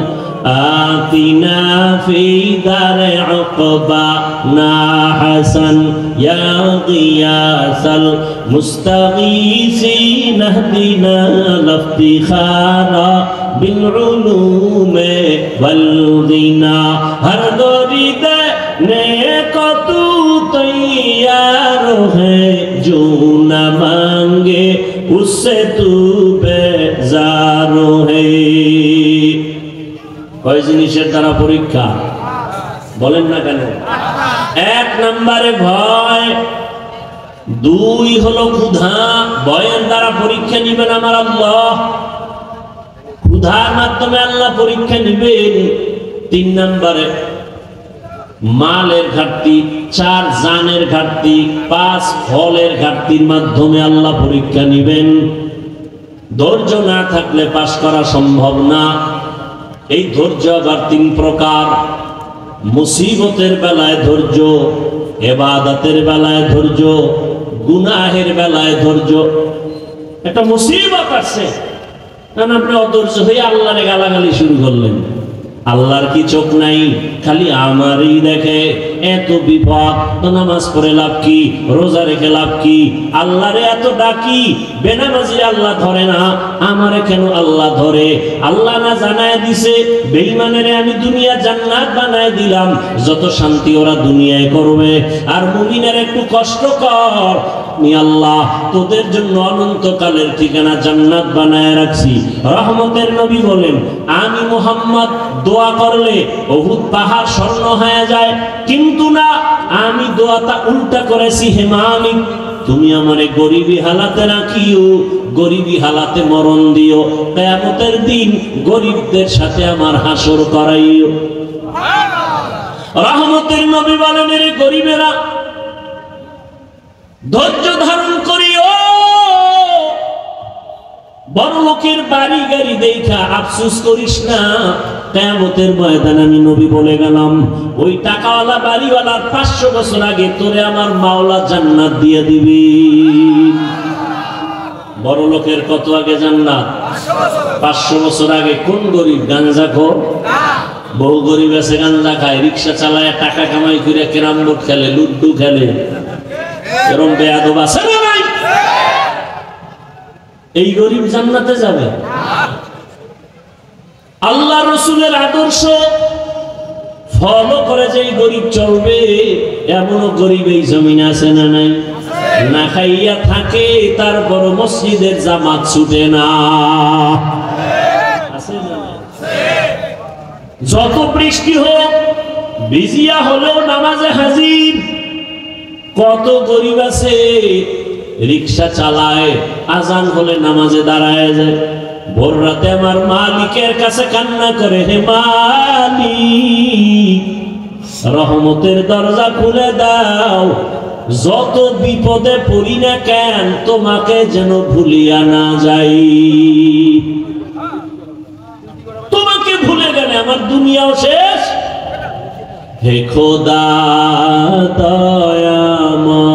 আতিনা ফি দারে উকবা না হাসান, ইয়া গিয়াসাল মুস্তাগীসিন ইহদিনা লাফতিখারা বিল উলুমে ওয়াল গিনা। হর দরিদে নেক তু তৈয়ার है जो न मांगे उससे तू बेजार है। কয় জিনিসের দ্বারা পরীক্ষা বলেন না কেন? 1 নম্বরে ভয়, 2 হলো ক্ষুধা। ভয়ের দ্বারা পরীক্ষা নিবেন আমার আল্লাহ, ক্ষুধার মাধ্যমে আল্লাহ পরীক্ষা নিবেন। 3 নম্বরে মালের ঘাটতি, 4 জানের ঘাটতি, 5 ফলের ঘাটতির মাধ্যমে আল্লাহ পরীক্ষা নিবেন। ধৈর্য না থাকলে পাস করা সম্ভব না। এই ধৈর্য আবার 3 প্রকার। মুসিবতের বেলায় ধৈর্য, ইবাদতের বেলায় ধৈর্য, গুনাহের বেলায় ধৈর্য। একটা মুসিবত আসছে, আপনি অধৈর্য হয়ে আল্লাহরে গালাগালি শুরু করলেন। আল্লাহর কি চোখ নাই? খালি আমারই দেখে। এত বিপদ, তো নামাজ পড়ে লাভ কি, রোজা রেখে লাভ কি? আল্লাহরে এত ডাকি, বেনামাজি আল্লাহ ধরে না, আমারে কেন আল্লাহ ধরে? আল্লাহ না জানায় দিছে বেঈমানেরে আমি দুনিয়া জান্নাত বানায় দিলাম, যত শান্তি ওরা দুনিয়ায় করবে, আর মুমিনের একটু কষ্ট কর, আমি আল্লাহ তোদের জন্য অনন্তকালের ঠিকানা জান্নাত বানায় রাখছি। রহমতের নবী বলেন, আমি মুহাম্মদ দোয়া করলে উহুদ পাহাড় স্বর্ণ হয়ে যায়, কিন্তু না, আমি দোয়াটা উল্টা করেছি। হে মালিক, তুমি আমারে গরিবী হালাতে রাখিও, গরিবী হালাতে মরণ দিও, কিয়ামতের দিন গরিবদের সাথে আমার হাসর করাইও। রহমতের নবী বলেন, রে গরিবেরা, ধৈর্য ধারণ করিও, বড় লোকের বাড়ি গাড়ি দেখা আফসোস করিস না। কিয়ামতের ময়দানে আমি নবী বলে গেলাম, ওই টাকাওয়ালা বাড়িওয়ালার 500 বছর আগে তোরে আমার মাওলা জান্নাত দিয়ে দিবি। বড় লোকের কত আগে জান্নাত? 500 বছর আগে। কোন গরিব? গাঞ্জাখোর। বহু গরিব আছে গাঞ্জা খায়, রিক্সা চালায়, টাকা কামাই করে ক্যারাম বোর্ড খেলে, লুড্ডু খেলে, এরকম বেয়াদব আছে না নাই? এই গরিব জান্নাতে যাবে? আল্লাহ রসুলের আদর্শ ফলো করে যে গরিব চলবে, এমনও গরিব এই জমিনে আছে না নাই? না খাইয়া থাকে, তারপর মসজিদের জামাত ছুটে না, আছে না? যত বৃষ্টি হোক, ভিজিয়া হলেও নামাজে হাজির। কত গরিব আছে রিক্সা চালায়, আজান হলে নামাজে দাঁড়ায় যায়, ভোর রাতে আমার মালিকের কাছে কান্না করে, হে মালিক, রহমতের দরজা খুলে দাও, যত বিপদে পড়ি না কেন তোমাকে যেন ভুলিয়া না যাই। তোমাকে ভুলে গেলে আমার দুনিয়াও শেষ। হে খোদা দয়াময়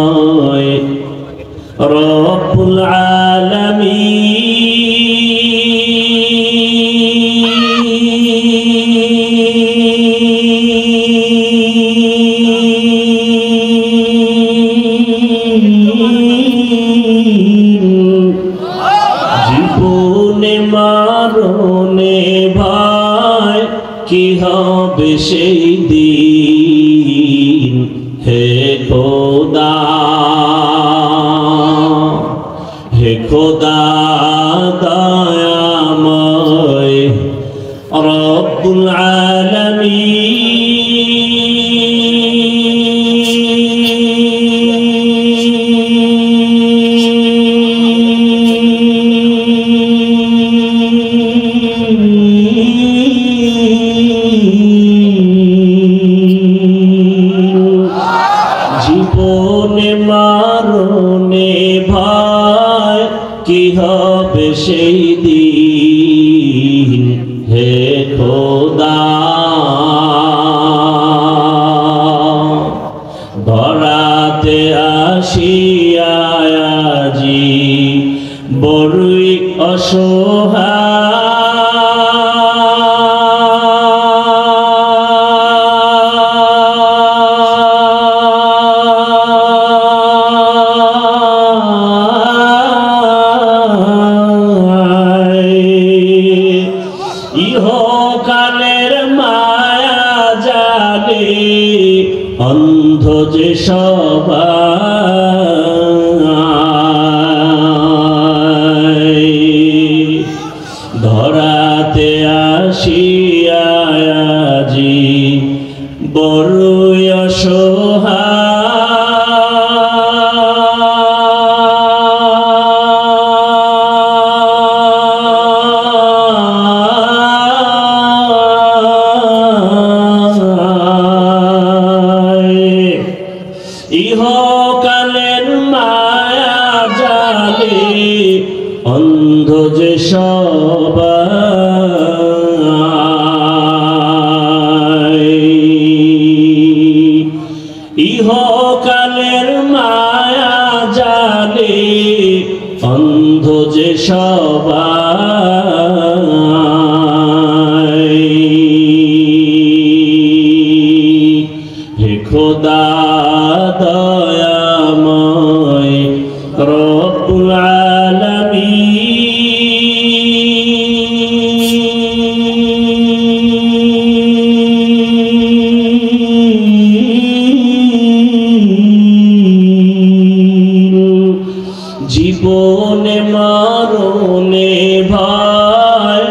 রব্বুল আলামিন, জীবনে মরণে ভয় কি হবে সেই দিন, হে খোদা, হে খোদা দয়াময় রব্বুল আলামিন, জীবনে মরণে ভয় কি হবে সেই দিন, হে খোদা, ধরাতে আসিয়া আজি বড়ই ইহকালের মায়া জালে অন্ধ যে সবাই, ধরাতে আসিয়া আজি বড়ই ইহকালের মায়া জালে অন্ধ যে সবাই, ইহকালের মায়া জালে অন্ধ যে সবাই, জীবনে মরণে ভাই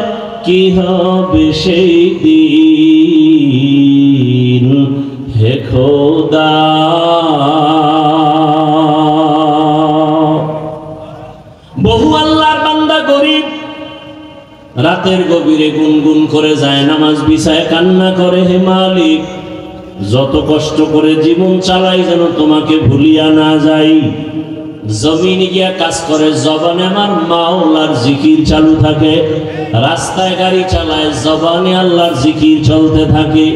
কি হবে সেই দিন, হে খোদা। বহু আল্লাহর বান্দা গরিব রাতের গভীরে গুনগুন করে যায় নামাজ বিছায় কান্না করে, হে মালিক যত কষ্ট করে জীবন চালাই যেন তোমাকে ভুলিয়া না যাই। জমিনে গিয়া কাজ করে, জবানে আমার মাওলার জিকির চালু থাকে, রাস্তায় গাড়ি চালায়, জবানে আল্লাহর জিকির চলতে থাকে।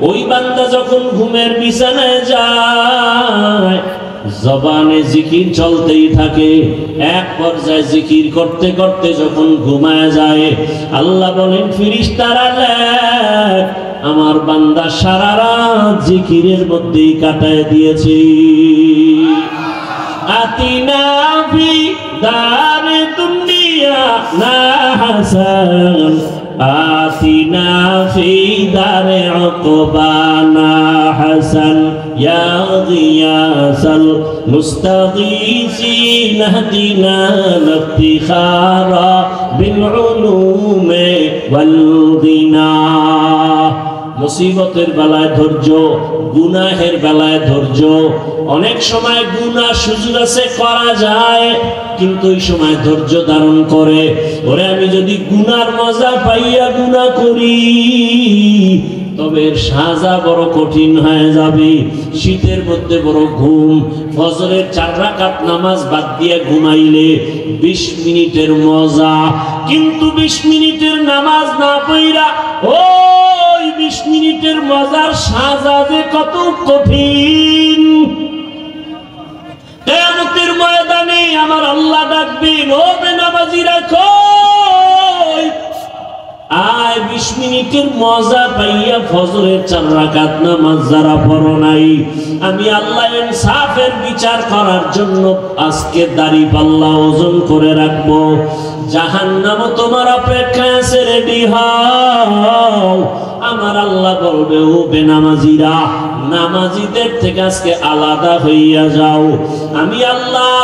ওই বান্দা যখন ঘুমের বিছানায় যায় জবানে জিকির চলতেই থাকে। এক পর্যায়ে জিকির করতে করতে যখন ঘুমায় যায়, আল্লাহ বলেন ফেরেশতারা লেখ, আমার বান্দা সারা রাত জিকিরের মধ্যেই কাটায় দিয়েছে। আতিনা ফি দারে দুনিয়া না হাসান, আতিনা ফি দারে উকবানা হাসান, ইয়া গিয়াসাল মুস্তাগীসিন হদিনা ইফতিখারা বিল উলুমে ওয়াল গিনা। মুসিবতের বেলায় ধৈর্য, গুনাহের বেলায় ধৈর্য। অনেক সময় গুনাহ সুযোগ আছে করা যায়, কিন্তু ওই সময় ধৈর্য ধারণ করে, ওরে আমি যদি গুনার মজা পাইয়া গুনাহ করি তবে এর সাজা বড় কঠিন হয়ে যাবে। শীতের মধ্যে বড় ঘুম, ফজরের 4 রাকাত নামাজ বাদ দিয়ে ঘুমাইলে 20 মিনিটের মজা, কিন্তু 20 মিনিটের নামাজ না পড়া ওই 20 মিনিটের মজার সাজা যে কত কঠিন। কিয়ামতের ময়দানে আমার আল্লাহ ডাকবেন, ও বেনামাজিরা কই আয় 20 মিনিটের মজা পাইয়া ফজরের 4 রাকাত নামাজ যারা পড়ো নাই, আমি আল্লাহ ইনসাফের বিচার করার জন্য আজকে দাড়ি পাল্লা ওজন করে রাখবো। জাহান্নামও তোমার অপেক্ষায় আছে, রেডি হও। আমার আল্লাহ বলবে, ও বেনামাজিরা নামাজিদের থেকে আজকে আলাদা হইয়া যাও। আমি আল্লাহ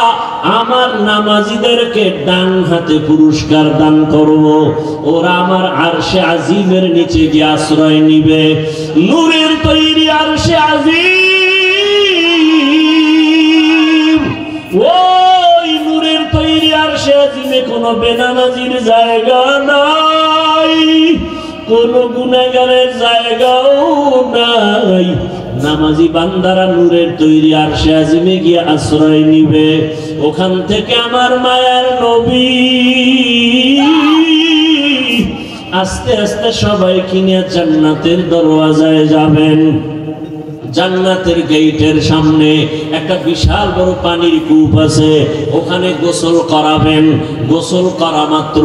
আমার নামাজিদেরকে ডান হাতে পুরস্কার দান করব, ওরা আমার আরশে আজিমের নিচে গিয়ে আশ্রয় নিবে। নূরের তৈরি আরশে আজিম, ওই নূরের তৈরি আরশে আজিমে কোনো বেনামাজির জায়গা নাই, কোন গুনাহগারের জায়গাও নাই। নামাজি বান্দারা নূরের তৈরি আরশে আজিমে গিয়ে আশ্রয় নিবে। ওখান থেকে আমার মায়ার নবী আস্তে আস্তে সবাইকে নিয়ে জান্নাতের দরওয়াজায় যাবেন। জান্নাতের গেটের সামনে একটা বিশাল বড় পানির কূপ আছে, ওখানে গোসল করাবেন। গোসল করা মাত্র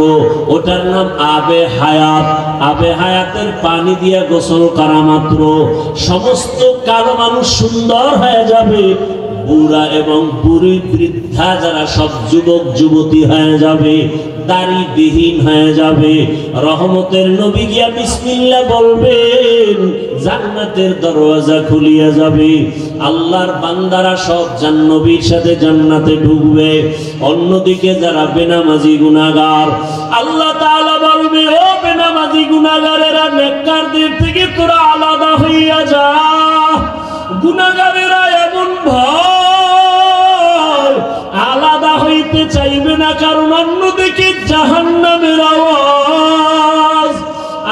ওটার নাম আবে হায়াত। আবে হায়াতের পানি দিয়ে গোসল করা মাত্র সমস্ত কালো মানুষ সুন্দর হয়ে যাবে, বুড়া এবং বুড়ি বৃদ্ধা যারা সব যুবক যুবতী হয়ে যাবে, দাড়িবিহীন হয়ে যাবে। রহমতের নবী গিয়া বিসমিল্লাহ বলবেন, জান্নাতের দরওয়াজা খুলিয়া যাবে। আল্লাহর বান্দারা সব নবীর সাথে জান্নাতে ঢুকবে। অন্যদিকে যারা বেনামাজি গুনাহগার, আল্লাহ তাআলা বলবে, ও বেনামাজি গুনাহগারেরা নেককারদের থেকে তোরা আলাদা হইয়া যা। গুনাহগারেরা এমন ভয় আলাদা হইতে চাইবে না, কারণ অন্যদিকে জাহান্নামের আওয়াজ।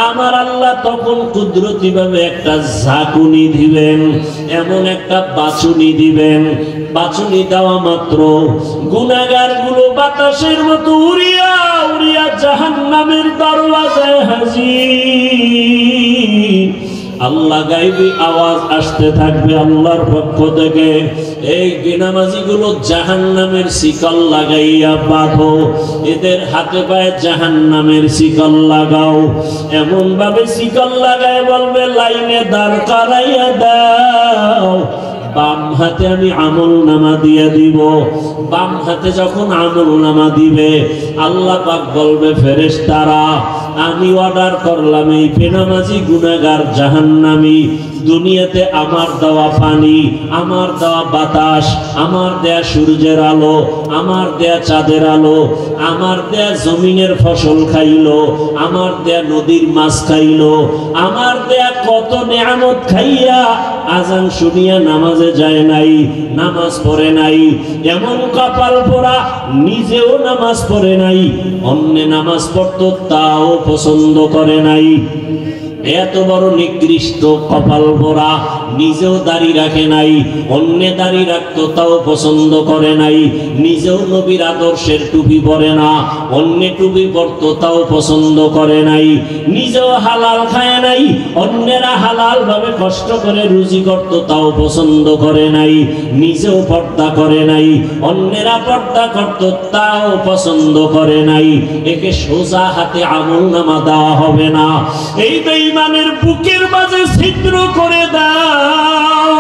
আমার আল্লাহ তখন কুদরতি ভাবে একটা ঝাঁকুনি দিবেন, এমন একটা বাছুনি দিবেন। বাছুনি দেওয়া মাত্র গুনাহগার গুলো বাতাসের মতো উড়িয়া উড়িয়া জাহান্নামের দরওয়াজায় হাজির। আল্লাহ গায়বী আওয়াজ আসতে থাকবে আল্লাহর পক্ষ থেকে, এই বেনামাজি গুলো জাহান্নামের শিকল লাগাইয়া বাঁধো, এদের হাতে পায়ে জাহান্নামের শিকল লাগাও। এমন ভাবে শিকল লাগায় বলবে, লাইনে দাঁড় করাইয়া দাও। বাম হাতে আমি আমল নামা দিয়ে দিব। বাম হাতে যখন আমল নামা দিবে, আল্লাহ পাক বলবে, ফেরেশতারা আমি অর্ডার করলাম এই বেনামাজি গুনাহগার জাহান্নামী দুনিয়াতে আমার দেওয়া পানি, আমার দেওয়া বাতাস, আমার দেয়া সূর্যের আলো, আমার দেয়া চাঁদের আলো, আমার দেয়া জমিনের ফসল খাইলো, আমার দেয়া নদীর মাছ খাইলো, আমার দেয়া কত নেয়ামত খাইয়া আজান শুনিয়া নামাজে যায় নাই, নামাজ পড়ে নাই, এমন কপাল পোড়া নিজেও নামাজ পড়ে নাই, অন্য নামাজ পড়তো তাও পছন্দ করে নাই। এত বড় নিকৃষ্ট কপাল পোড়া, নিজেও দাড়ি রাখে নাই, অন্য দাড়ি রাখতো তাও পছন্দ করে নাই, নিজেও নবীর আদর্শের টুপি পরে না, অন্য টুপি পরতো তাও পছন্দ করে নাই, নিজেও হালাল খায় নাই, অন্যেরা হালাল ভাবে কষ্ট করে রুজি করতো তাও পছন্দ করে নাই, নিজেও পর্দা করে নাই, অন্যেরা পর্দা করতো তাও পছন্দ করে নাই। একে সোজা হাতে আমলনামা দেওয়া হবে না। এই বেঈমানের বুকের মাঝে ছিদ্র করে দাও,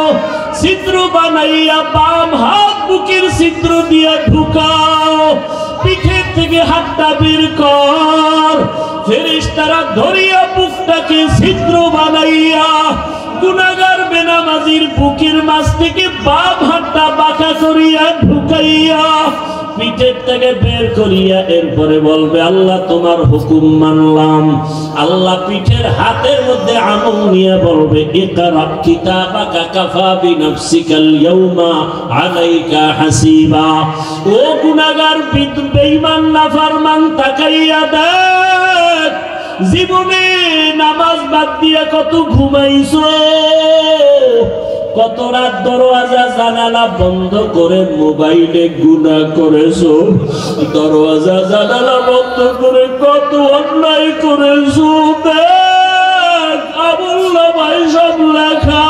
ছিদ্র বানাইয়া বাম হাত বুকের ছিদ্র দিয়া ঢুকাও, পিঠের থেকে হাতটা বের কর, ফেরেশতারা ধরিয়া বুকটাকে ছিদ্র বানাইয়া গুনাহগার বেনামাজির বুকের মাঝ থেকে বাম হাতটা বাঁকা করিয়া ঢুকাইয়া পিঠের থেকে বের করিয়া এরপরে বলবে আল্লাহ তোমার হুকুম মানলাম। আল্লাহ পিঠের হাতের মধ্যে আমল নিয়ে বলবে ইকরা কিতাবাকা কাফা বিনাফসিকাল ইয়াউমা আলাইকা হাসিবা। ও গুনাহগার বেঈমান নাফরমান তাকাইয়া দেখ, জীবনে নামাজ বাদ দিয়া কত ঘুমাইছো, কত রাত দরওয়াজা জানালা বন্ধ করে মোবাইলে গুনাহ করেছো, দরওয়াজা জানালা বন্ধ করে কত অন্যায় করেছো। দেখ আমলনামায় সব লেখা।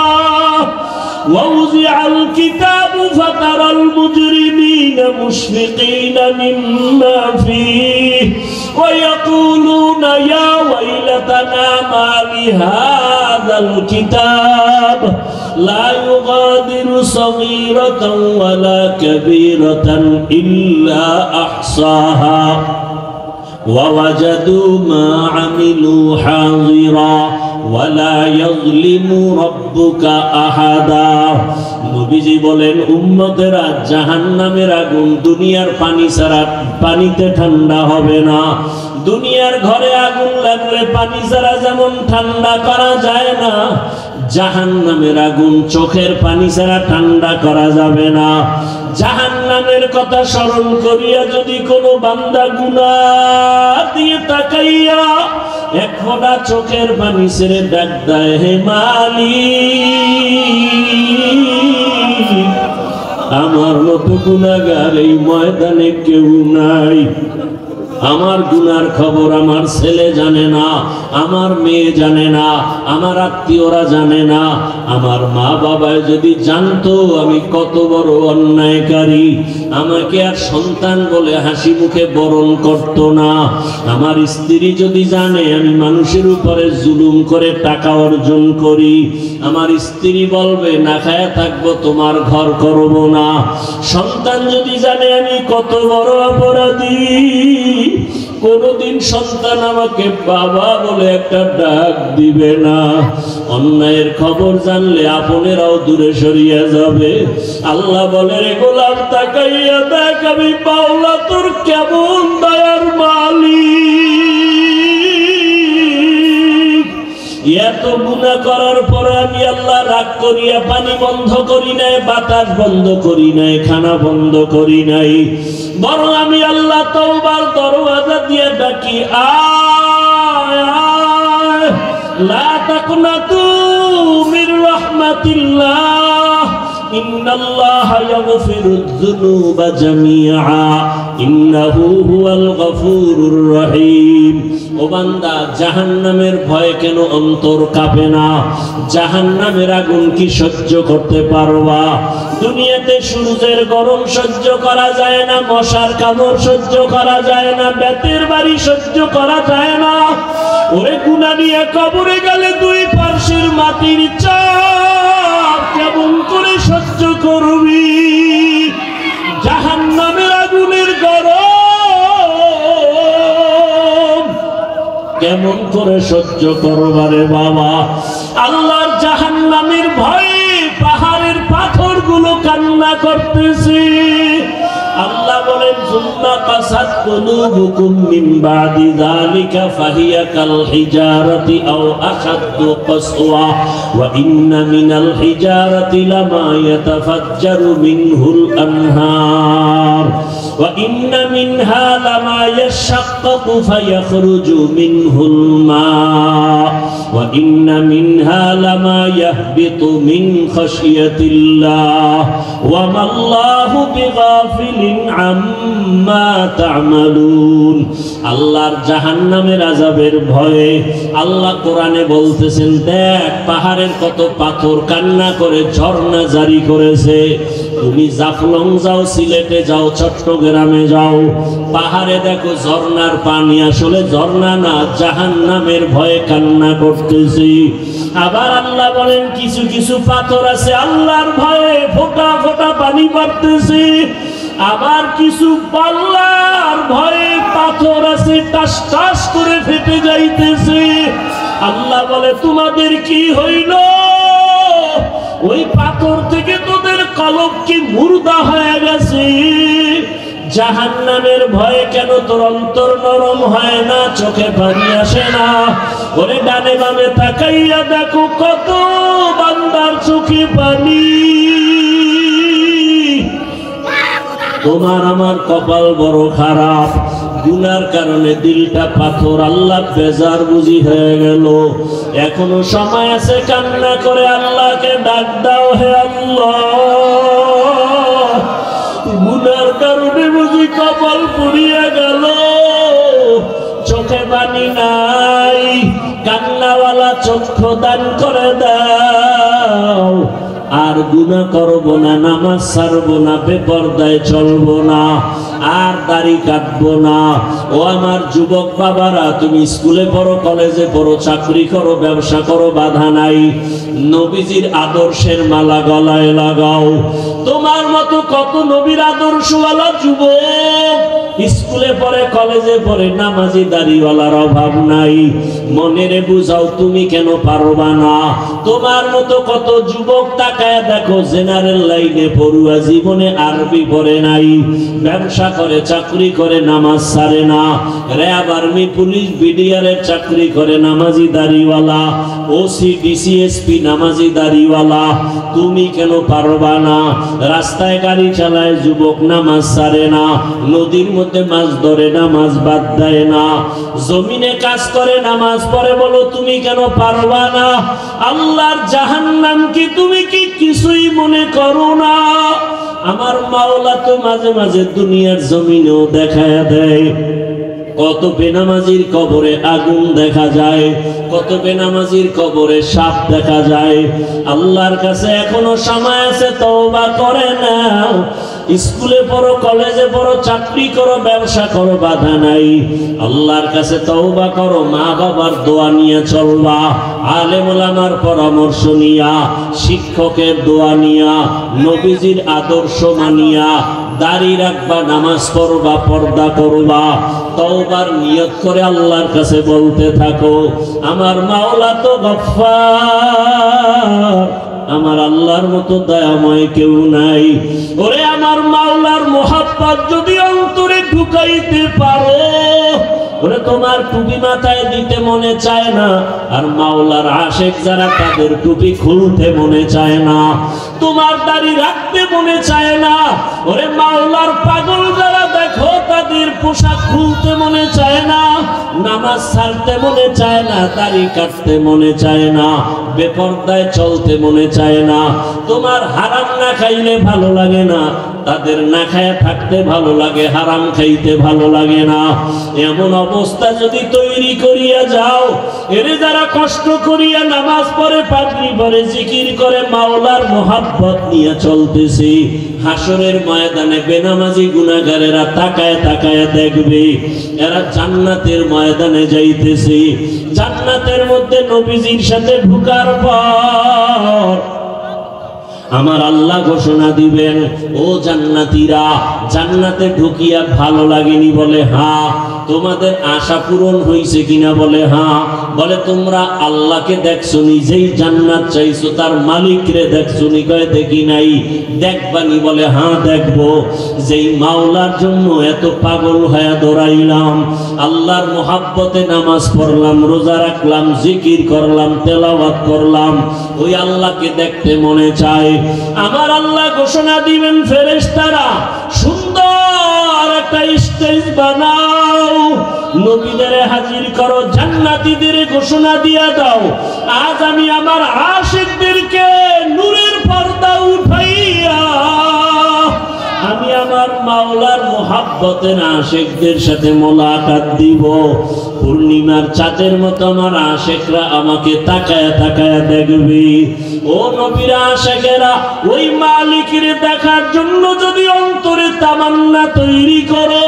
ووضع الكتاب فترى المجرمين مشفقين مما فيه ويقولون يا ويلتنا ما لهذا الكتاب لا يغادر صغيرة ولا كبيرة إلا أحصاها ووجدوا ما عملوا حاضرا ولا يظلم ربك أحدا। নবীজি বলেন উম্মতেরা জাহান্নামের আগুন দুনিয়ার পানি ছাড়া পানিতে ঠান্ডা হবে না। দুনিয়ার ঘরে আগুন লাগলে পানি ছাড়া যেমন ঠান্ডা করা যায় না, জাহান্নামের আগুন চোখের পানি ছাড়া ঠান্ডা করা যাবে না। জাহান্নামের কথা স্মরণ করিয়া যদি কোনো বান্দা গুনাহ দিয়ে তাকাইয়া এক ফোঁটা চোখের পানি ছেড়ে ডাক দেয় হে মালিক, আমার মতো গুনাহগার এই ময়দানে কেউ নাই। আমার গুনার খবর আমার ছেলে জানে না, আমার মেয়ে জানে না, আমার আত্মীয়রা জানে না। আমার মা বাবা যদি জানতো আমি কত বড় অন্যায়কারী, আমাকে আর সন্তান বলে হাসি মুখে বরণ করত না। আমার স্ত্রী যদি জানে আমি মানুষের উপরে জুলুম করে টাকা অর্জন করি, আমার স্ত্রী বলবে না খায়া থাকবো, তোমার ঘর করব না। সন্তান যদি জানে আমি কত বড় অপরাধী, কোনদিন সন্তান আমাকে বাবা বলে একটা ডাক দিবে না। অন্যায়ের খবর জানলে আপনেরাও দূরে সরিয়ে যাবে। আল্লাহ বলে রে গোলাম তাকাইয়া দেখ আমি মাওলা তোর কেমন দয়ার মালিক। এত গুনাহ করার পর আমি আল্লাহ রাগ করিয়া পানি বন্ধ করি নাই, বাতাস বন্ধ করি নাই, খানা বন্ধ করি নাই, বরং আমি আল্লাহ তওবার দরওয়াজা দিয়ে ডাকি আয় আয়, লা তাকনাতু মির রাহমাতিল্লাহ, ইন্নাল্লাহা ইয়াগফিরুয যুনুবা জামিআ, ইন্নাহু হুয়াল গফুরুর রহিম। ও বান্দা, জাহান্নামের ভয়ে কেন অন্তর কাঁপে না? জাহান্নামের আগুন কি সহ্য করতে পারবা? দুনিয়াতে সূর্যের গরম সহ্য করা যায় না, মশার কামড় সহ্য করা যায় না, বেতের বাড়ি সহ্য করা যায় না। ওরে গুনাহ নিয়ে কবরে গেলে দুই পার্শ্বের মাটির চাপ কেমন করে সহ্য করবি? জাহান্নামের আগুনের গরম কেমন করে সহ্য করবারে বাবা? আল্লাহর জাহান্নামের ভয়ে পাহাড়ের পাথরগুলো কান্না করতেছে। আল্লাহ বলেন সুম্মা কাসাত কুলুবুকুম মিন বাদি যালিকা ফাহিয়া কাল হিজারাতি আও আশাদ্দু কাসওয়া ওয়া ইন্না মিনাল হিজারাতি লামা ইয়াতাফাজ্জারু মিনহুল আনহার ওয়া ইন্না মিনহা লামা ইয়াশাক্কাকু ফায়াখরুজু মিনহুল মা ওয়া ইন্না মিনহা লামা ইয়াহবিতু মিন খাশিয়াতিল্লাহ ওয়া মাল্লাহু বিগাফিল আম্মা তা'মালুন। আল্লাহর জাহান্নামের আযাবের ভয়ে আল্লাহ কোরআনে বলতেছেন, দেখ পাহাড়ের কত পাথর কান্না করে ঝর্ণা জারি করেছে। তুমি জাফলং যাও, সিলেটে যাও, চট্টগ্রামে যাও, পাহাড়ে দেখো ঝর্ণার পানি আসলে ঝর্ণা না, জাহান্নামের ভয়ে কান্না করতেছি। আবার আল্লাহ বলেন কিছু কিছু পাথর আছে আল্লাহর ভয়ে ফোঁটা ফোঁটা পানি পড়তেছে। আবার কিছু আল্লাহর ভয়ে পাথর আছে টাস টাস করে ফেটে যাইতেছে। আল্লাহ বলে তোমাদের কি হইল? ওই পাথর থেকে তোদের কলব কি মুর্দা হয়ে গেছে? জাহান্নামের ভয়ে কেন তোর অন্তর নরম হয় না, চোখে পানি আসে না? ওরে ডানে বামে তাকাইয়া দেখো কত বান্দার চোখে পানি। তোমার আমার কপাল বড় খারাপ, গুনার কারণে দিলটা পাথর, আল্লাহ বেজার বুঝি হয়ে গেল। এখনো সময় আছে, কান্না করে আল্লাহকে ডাক দাও, হে আল্লাহ গুনার কারণে বুঝি কপাল পুড়িয়ে গেল, চোখে পানি নাই, কান্নাওয়ালা চক্ষু দান করে দাও। আর গুনাহ করব না, নামাজ ছাড়বো না, বেপরদায় চলবো না, আর দাড়ি কাটবো না। ও আমার যুবক বাবারা, তুমি স্কুলে পড়ো, কলেজে পড়ো, চাকরি করো, ব্যবসা করো, বাধা নাই। নবীজির আদর্শের মালা গলায় লাগাও। তোমার মতো কত নবীর আদর্শওয়ালা যুবক স্কুলে পড়ে, কলেজে পড়ে, নামাজি দাড়িওয়ালার অভাব নাই। মনেরে বুঝাও তুমি কেন পারবা না? তোমার মতো কত যুবক তাকায় দেখো জেনারেল লাইনে পড়ুয়া, জীবনে আরবি পড়ে নাই, ব্যবসা করে, চাকরি করে, নামাজ ছাড়ে না, র্যাব, আর্মি, পুলিশ, বিডিআরের চাকরি করে, নামাজি দাড়িওয়ালা, ওসি, ডিসিএসপি, নামাজি দাড়িওয়ালা। তুমি কেন পারবা না? রাস্তায় গাড়ি চালায় যুবক, নামাজ ছাড়ে না, নদীর মধ্যে মাছ ধরে, নামাজ বাদ দেয় না, জমিনে কাজ করে, নামাজ পড়ে, বলো তুমি কেন পারবা না? আল্লাহর জাহান্নাম কি তুমি কি কিছুই মনে করো না? আমার মাওলা তো মাঝে মাঝে দুনিয়ার জমিনেও দেখায়া দেয়। কত বেনামাজির কবরে আগুন দেখা যায়, কত বেনামাজির কবরে সাপ দেখা যায়। আল্লাহর কাছে এখনো সময় আছে, তওবা করে নাও। স্কুলে পড়ো, কলেজে পড়ো, চাকরি করো, ব্যবসা করো, বাধা নাই। আল্লাহর কাছে তওবা করো, মা বাবার দোয়া নিয়ে চলবা, আলেম ওলামার পরামর্শ নিয়া, শিক্ষকের দোয়া নিয়া, নবীজির আদর্শ মানিয়া দাড়ি রাখবা, নামাজ পড়বা, পর্দা করবা, তওবার নিয়ত করে আল্লাহর কাছে বলতে থাকো, আমার মাওলা তো গফফার, আমার আল্লাহর মতো দয়াময় কেউ নাই। ওরে আমার মাওলার মোহাব্বত যদি অন্তরে ঢুকাইতে পারো, ওরে তোমার টুপি মাথায় দিতে মনে চায় না, আর মাওলার আশেক যারা তাদের টুপি খুলতে মনে চায় না, তোমার দাড়ি রাখতে মনে চায় না। ওরে মাওলার পাগল যারা দেখো তাদের পোশাক খুলতে মনে চায় না, নামাজ ছাড়তে মনে চায় না, দাড়ি কাটতে মনে চায় না, বেপরদায় চলতে মনে চায় না। তোমার হারাম না খাইলে ভালো লাগে না, তাদের না খায়া থাকতে ভালো লাগে, হারাম খাইতে ভালো লাগে না। এমন অবস্থা যদি তৈরি করিয়া যাও, এরে যারা কষ্ট করিয়া নামাজ পড়ে, পাগড়ি পরে, জিকির করে, মাওলার মোহাব্বত নিয়ে চলতেছে, হাসরের ময়দানে বেনামাজি গুনাহগারেরা তাকায় তাকায় দেখবে এরা জান্নাতের ময়দানে যাইতেছে। জান্নাতের মধ্যে নবীজির সাথে ঢোকার পর আমার আল্লাহ ঘোষণা দিবেন, ও জান্নাতীরা, জান্নাতে ঢুকিয়া ভালো লাগেনি? বলে হ্যাঁ। তোমাদের আশা পূরণ হয়েছে কিনা? বলে হ্যাঁ। বলে তোমরা আল্লাহকে দেখছো, নিজেই জান্নাত চাইছো, তার মালিকরে দেখছো নি? কয় দেখি নাই। দেখবানি? বলে হ্যাঁ দেখবো। যেই মাওলার জন্য এত পাগল হয়ে দৌড়াইলাম, আল্লাহর মোহাব্বতে নামাজ পড়লাম, রোজা রাখলাম, জিকির করলাম, তেলাওয়াত করলাম, ওই আল্লাহকে দেখতে মনে চায়। আমার আল্লাহ ঘোষণা দিবেন, ফেরেশতারা সুন্দর একটা স্টেজ বানাও, নবীদের হাজির করো, জান্নাতীদের ঘোষণা দিয়া দাও, আজ আমি আমার আশিকদেরকে নূরের পর্দা উঠাইয়া আমি আমার মাওলার মোহাব্বতের আশিকদের সাথে মোলাকাত দিব। পূর্ণিমার চাঁদের মতো আমার আশিকরা আমাকে তাকায়া তাকায়া দেখবে। ও নবীর আশিকেরা, ওই মালিকের দেখার জন্য যদি অন্তরে তামান্না তৈরি করো,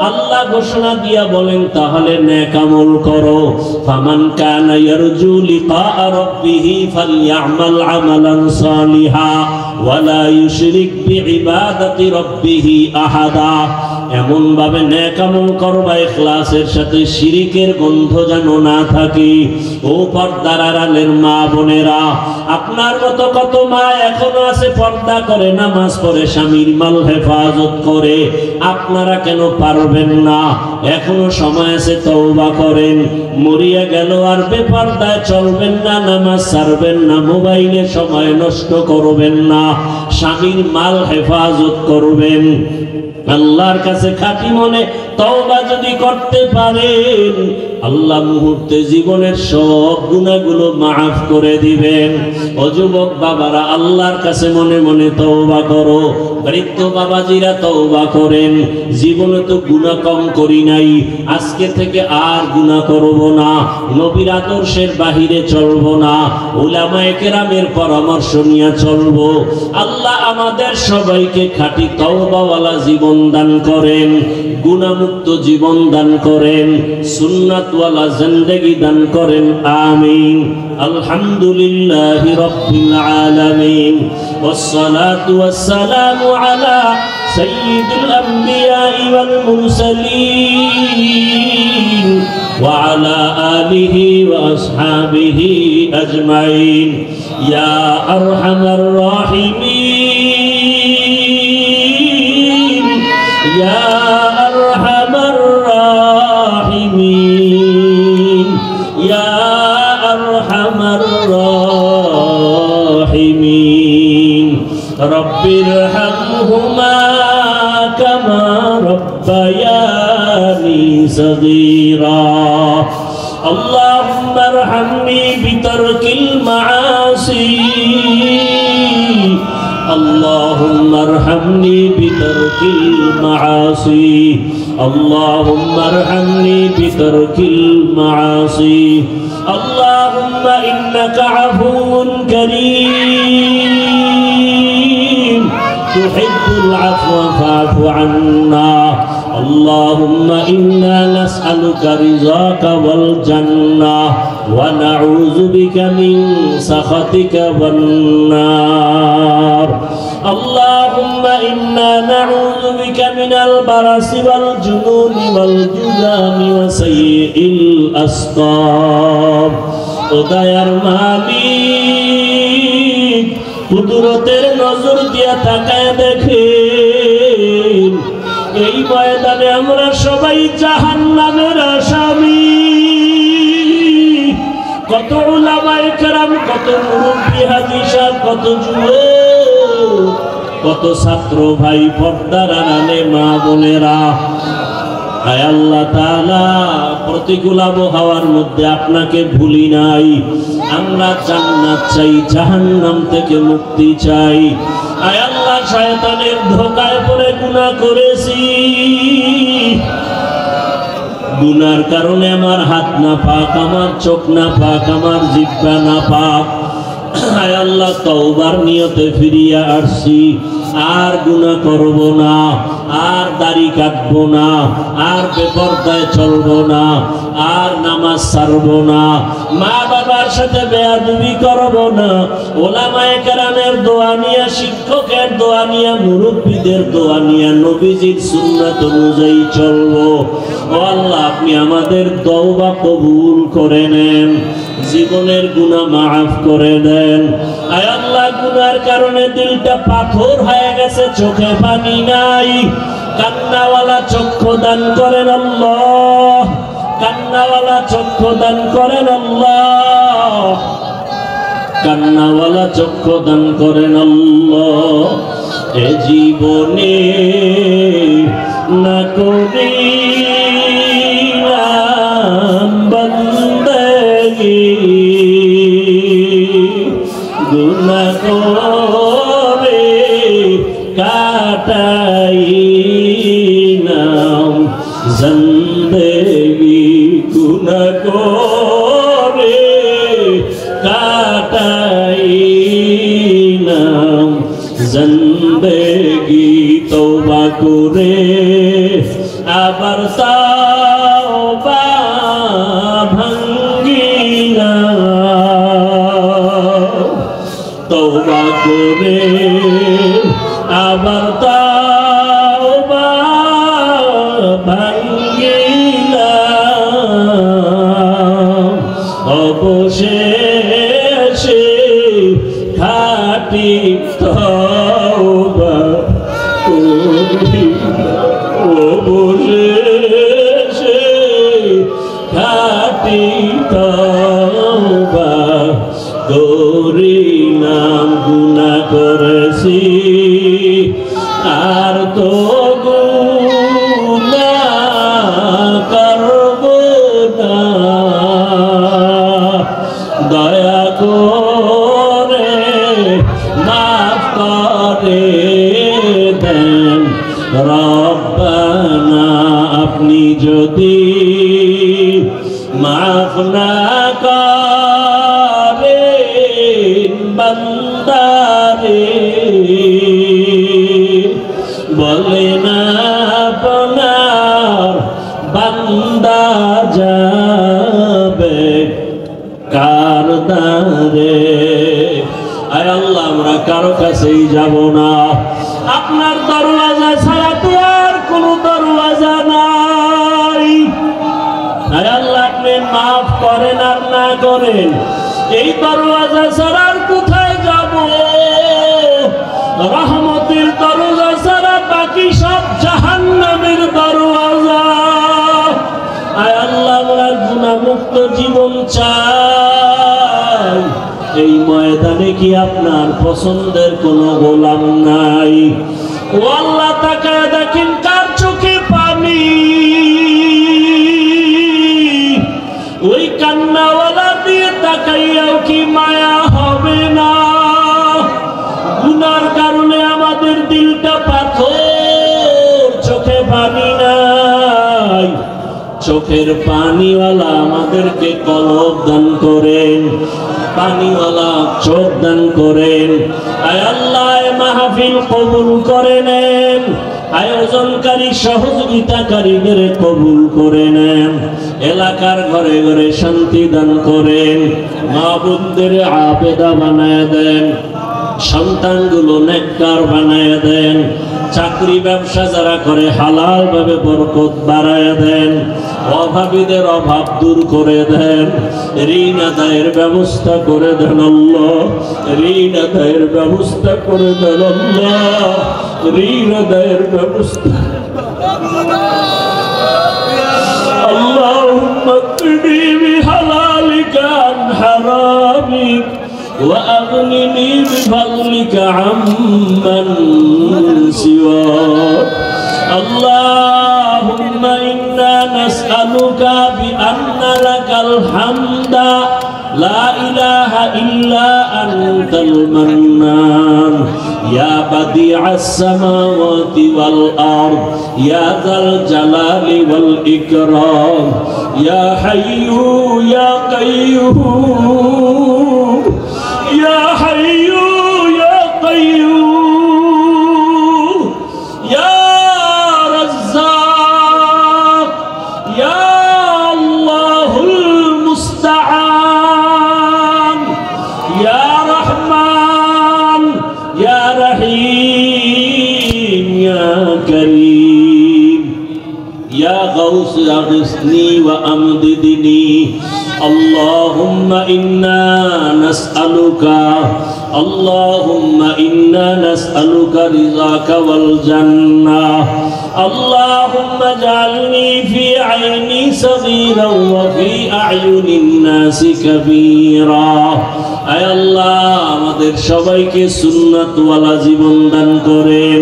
আল্লাহ ঘোষণা দিয়া বলেন, তাহলে নেক আমল করো। ফামান কানা ইয়ারজু লিকা রাব্বিহি ফালইআমাল আমালান সালিহা ওয়ালা ইউশরিক বিইবাদাতি রাব্বিহি আহাদা। এমন ভাবে নেক আমল করবা ইখলাসের সাথে, শিরিকের গন্ধ যেন না থাকে। ও পর্দার আড়ালের মা বোনেরা, আপনার মতো কত মা এখনো আছে পর্দা করে, নামাজ পড়ে, স্বামীর মাল হেফাজত করে। আপনারা কেন পারবেন না? এখনো সময় আছে, তওবা করেন। মরিয়া গেল আর বেপর্দায় চলবেন না, নামাজ ছাড়বেন না, মোবাইলে সময় নষ্ট করবেন না, স্বামীর মাল হেফাজত করবেন। আল্লাহর কাছে খাঁটি মনে তওবা যদি করতে পারেন, আল্লাহ মুহূর্তে জীবনের সব গুনাহগুলো মাফ করে দিবেন। ও যুবক বাবারা, আল্লাহর কাছে মনে মনে তওবা করো। বৃদ্ধ বাবাজিরা তওবা করেন, জীবনে তো গুনাহ কম করি নাই, আজকে থেকে আর গুনাহ করব না, নবীর আদর্শের বাহিরে চলব না, উলামায়ে কেরামের পরামর্শ নিয়ে চলব। আল্লাহ আমাদের সবাইকে খাঁটি তওবাওয়ালা জীবন দান করেন, গুনাহমুক্ত জীবন দান করেন, সুন্নাতওয়ালা জিন্দেগি দান করেন। আমিন। আলহামদুলিল্লাহি রাব্বিল আলামিন, ওয়াসসালাতু ওয়াসসালামু আলা সাইয়্যিদিল আমবিয়াই ওয়াল মুরসালিন ওয়া আলা আলিহি ওয়া আসহাবিহি আজমাইন। ইয়া আরহামার রাহিমিন, ইয়া আরহামার রাহিমিন, ইয়া আরহামার রাহিমিন। রব্বিরহামহুমা কামা রব্বায়ানি সগীরা। اللهم ارحمني بترك المعاصي، اللهم ارحمني بترك المعاصي، اللهم ارحمني بترك المعاصي. اللهم إنك عفو كريم تحب العفو فاعف عنا. اللهم إنا نسألك رضاك والجنة ونعوذ بك من سخطك والنار. اللهم إنا نعوذ بك من البرص والجنون والجذام وسيء الأسقام. উদয়ার মালিক, কুদরতের নজর দিয়া তাকায় দেখেন, এই ময়দানে আমরা সবাই জাহান্নামের আসামি। কত উলামায়ে কেরাম, কত মুরব্বি হাজী সাহেব, কত যুবক, কত ছাত্র ভাই, পর্দার আড়ালে মা বোনেরা, আয় আল্লাহ তাআলা, প্রতিকূল আবহাওয়ার মধ্যে আপনাকে ভুলি নাই। আমরা জান্নাত চাই, জাহান্নাম থেকে মুক্তি চাই। আয় আল্লাহ, শয়তানের ধোঁকায় পড়ে গুনাহ করেছি, গুনার কারণে আমার হাত না পাক, আমার চোখ না পাক, আমার জিহ্বা না পাক। আয় আল্লাহ, তওবার নিয়তে ফিরিয়া আসছি, আর গুনাহ করব না। আর দাড়ি কাটবো না, আর বেপরদায় চলবো না, আর নামাজ ছাড়বো না, মা বাবার সাথে বেয়াদবি করবো না, ওলামায়ে কেরামের দোয়া নিয়ে, শিক্ষকের দোয়া নিয়ে, মুরব্বীদের দোয়া নিয়ে, নবীজির সুন্নাত অনুযায়ী চলবো। ও আল্লাহ, আপনি আমাদের তওবা কবুল করে নেন, জীবনের গুনাহ মাফ করে দেন। আয় আল্লাহ, গুনার কারণে দিলটা পাথর হয়ে গেছে, চোখে পানি নাই, কান্নাওয়ালা চক্ষু দান করেন আল্লাহ, কান্নাওয়ালা চক্ষু দান করেন আল্লাহ, কান্নাওয়ালা চক্ষু দান করেন আল্লাহ। এ জীবনে না করিলাম বান্দাগি, গুনাহ করে কাটাইলাম জিন্দেগি, গুনাহ করে কাটাইলাম জিন্দেগি। তওবা করে আবার তওবা ভাঙ্গিলাম, তওবা করে আবার তওবা ভাঙ্গিলাম, অবশেষে খাঁটি তওবা করিলাম, অবশেষে খাঁটি তওবা করিলাম। গুনাহ করেছি আর তো গুনাহ করব না, দয়া করে মাফ করে দেন রব্বানা। আপনি যদি মাফ না করেন বান্দারে, বলেন আপনার বান্দা যাবে কার দ্বারে। আয় আল্লাহ, আমরা কারো কাছেই যাব না, আপনার দরওয়াজা ছাড়া তো আর কোন দরওয়াজা নাই। আয় আল্লাহ, আপনি মাফ করেন আর না করেন, এই দরওয়াজা ছাড়া আর কোথায় যাব? রহমতের দরওয়াজা ছাড়া বাকি সব জাহান্নামের দরওয়াজা। আয় আল্লাহ, আমরা গুনাহমুক্ত জীবন চাই। এই ময়দানে কি আপনার পছন্দের কোনো গোলাম নাই? ও আল্লাহ, তাকায় দেখেন কার চোখে পানি, ওই কান্নাওয়ালা দিয়ে তাকাইয়াও কি মায়া হবে না? গুনার কারণে আমাদের দিলটা পাথর, চোখে পানি নাই, চোখের পানিওয়ালা আমাদেরকে কলব দান করেন, পানিওয়ালা চোখ দান করেন। আয় আল্লাহ, মাহফিল কবুল করে নেন, আয়োজনকারী সহযোগিতাকারীদের কবুল করে নেন, এলাকার ঘরে ঘরে শান্তি দান করেন, মা বোনদের আবেদা বানায় দেন, সন্তানগুলো নেককার বানায় দেন, চাকরি ব্যবসা যারা করে হালাল ভাবে বরকত বাড়ায় দেন, অভাবীদের অভাব দূর করে দেন, ঋণ আদায়ের ব্যবস্থা করে দেন আল্লাহ, ঋণ আদায়ের ব্যবস্থা করে দেন আল্লাহ, ঋণ আদায়ের ব্যবস্থা। আল্লাহুম্মা কনি বিহালালিকা আন হারামিক وأغنني بفضلك عمن سواك. اللهم إنا نسألك بأن لك الحمد لا إله إلا أنت المنان يا بديع السماوات والأرض يا ذا الجلال والإكرام يا حي يا قيوم يا حي يا قيوم يا মুস্তাআন ইয়া রহমান ইয়া রহিম ইয়া করিম ইয়া গাউস আগিসনি ওয়া আমদিদনি اللهم إنا نسألك اللهم إنا نسألك رضاك والجنة اللهم اجعلني في عيني صغيرا وفي أعين الناس كبيرا أي الله আমাদের সবাইকে সুন্নাত ওয়ালা জীবন দান করেন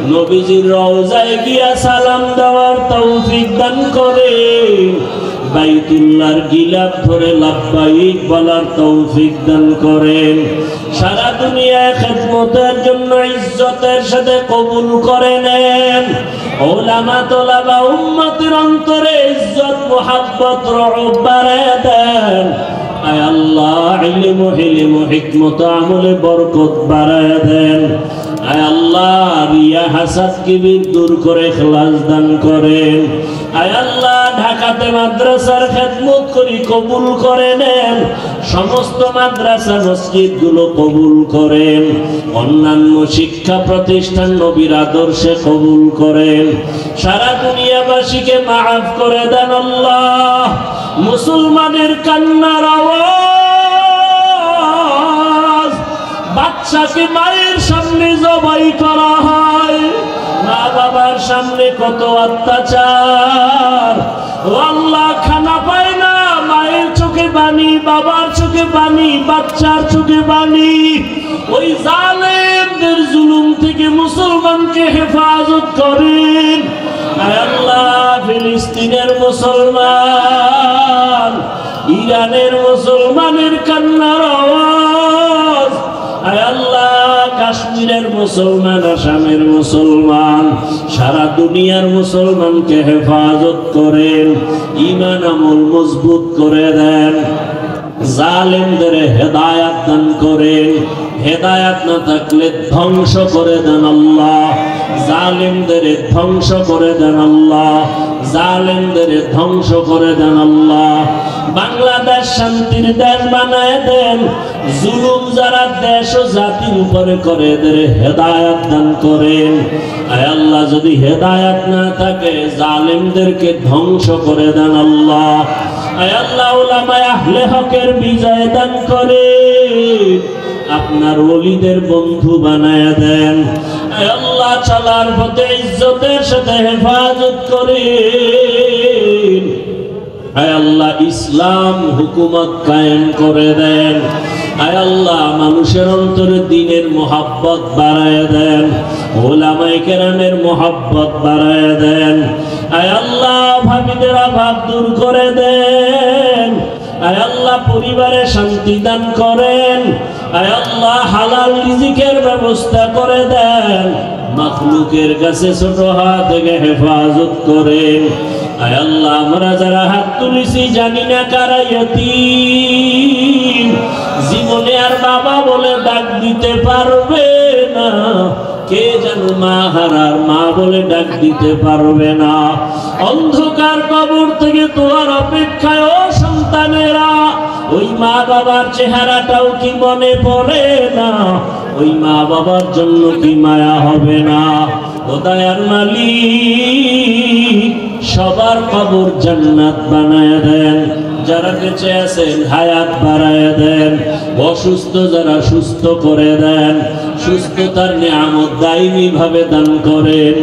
নবীজির রওজায় গিয়া সালাম দেওয়ার তৌফিক দান করেন বাইতুল্লাহর গিলাফ ধরে লাব্বাইক বলার তৌফিক দান করেন সারা দুনিয়ায় খিদমতের জন্য ইজ্জতের সাথে কবুল করে নেন উলামা তোলাবা উম্মতের অন্তরে ইজ্জত মুহাব্বত রহব বাড়ায় দেন আয় আল্লাহ ইলম ও হিলম ও হিকমত আমলে বরকত বাড়ায় দেন আয় আল্লাহ রিয়া হাসাদ কিবির দূর করে ইখলাস দান করেন আয় আল্লাহ ঢাকাতে মাদ্রাসার খেদমত করি কবুল করে নেন সমস্ত মাদ্রাসা মসজিদ গুলো কবুল করেন অন্যান্য শিক্ষা প্রতিষ্ঠান নবীর আদর্শে কবুল করেন সারা দুনিয়াবাসীকে মাফ করে দেন আল্লাহ মুসলমানের কান্নার আওয়াজ বাচ্চাকে মায়ের সামনে জবাই করা হয় মা বাবার সামনে কত অত্যাচার ও আল্লাহ খানা পায় না মায়ের চোখে পানি বাবার চোখে পানি বাচ্চার চোখে পানি ওই জালেমদের জুলুম থেকে মুসলমানকে হেফাজত করেন আয় আল্লাহ ফিলিস্তিনের মুসলমান ইরানের মুসলমানের কান্নার আওয়াজ আয় আল্লাহ কাশ্মীরের মুসলমান আসামের মুসলমান সারা দুনিয়ার মুসলমানকে হেফাজত করেন ঈমান আমল মজবুত করে দেন জালেমদের হেদায়াত দান করেন হেদায়াত না থাকলে ধ্বংস করে দেন আল্লাহ জালেমদের ধ্বংস করে দেন আল্লাহ জালেমদের ধ্বংস করে দেন আল্লাহ বাংলাদেশ শান্তির দেশ বানায় দেন জুলুম যারা দেশ ও জাতির উপরে করে এদের হেদায়াত দান করেন আয় আল্লাহ যদি হেদায়াত না থাকে জালেমদেরকে ধ্বংস করে দেন আল্লাহ আয় আল্লাহ উলামায়ে আহলে হকের বিজয় দান করেন আপনার ওলিদের বন্ধু বানায় দেন আয় আল্লাহ চলার পথে ইজ্জতের সাথে হেফাজত করেন আয় আল্লাহ ইসলাম হুকুমত কায়েম করে দেন আয় আল্লাহ মানুষের অন্তরে দ্বীনের মোহাব্বত বাড়ায় দেন উলামায়ে কেরামের মোহাব্বত বাড়ায় দেন আয় আল্লাহ ভাবিদের অভাব দূর করে দেন আয় আল্লাহ পরিবারে শান্তি দান করেন আয় আল্লাহ হালাল রিজিকের ব্যবস্থা করে দেন মাখলুকের কাছে ছোট হাত থেকে হেফাজত করেন আয় আল্লাহ আমরা যারা হাত তুলেছি জানি না কারা ইয়তীম জীবনে আর বাবা বলে ডাক দিতে পারবে না কে যেন মা হারার মা বলে ডাক দিতে পারবে না অন্ধকার কবর থেকে তোর অপেক্ষায় ও সন্তানেরা ওই মা বাবার চেহারাটাও কি মনে পড়ে না ওই মা বাবার জন্য কি মায়া হবে না ও দয়ার মালিক সবার কবর জান্নাত বানায় দেন যারা বেঁচে আছেন হায়াত বাড়ায় দেন অসুস্থ যারা সুস্থ করে দেন সুস্থতার নিয়ামত দায়ী ভাবে দান করেন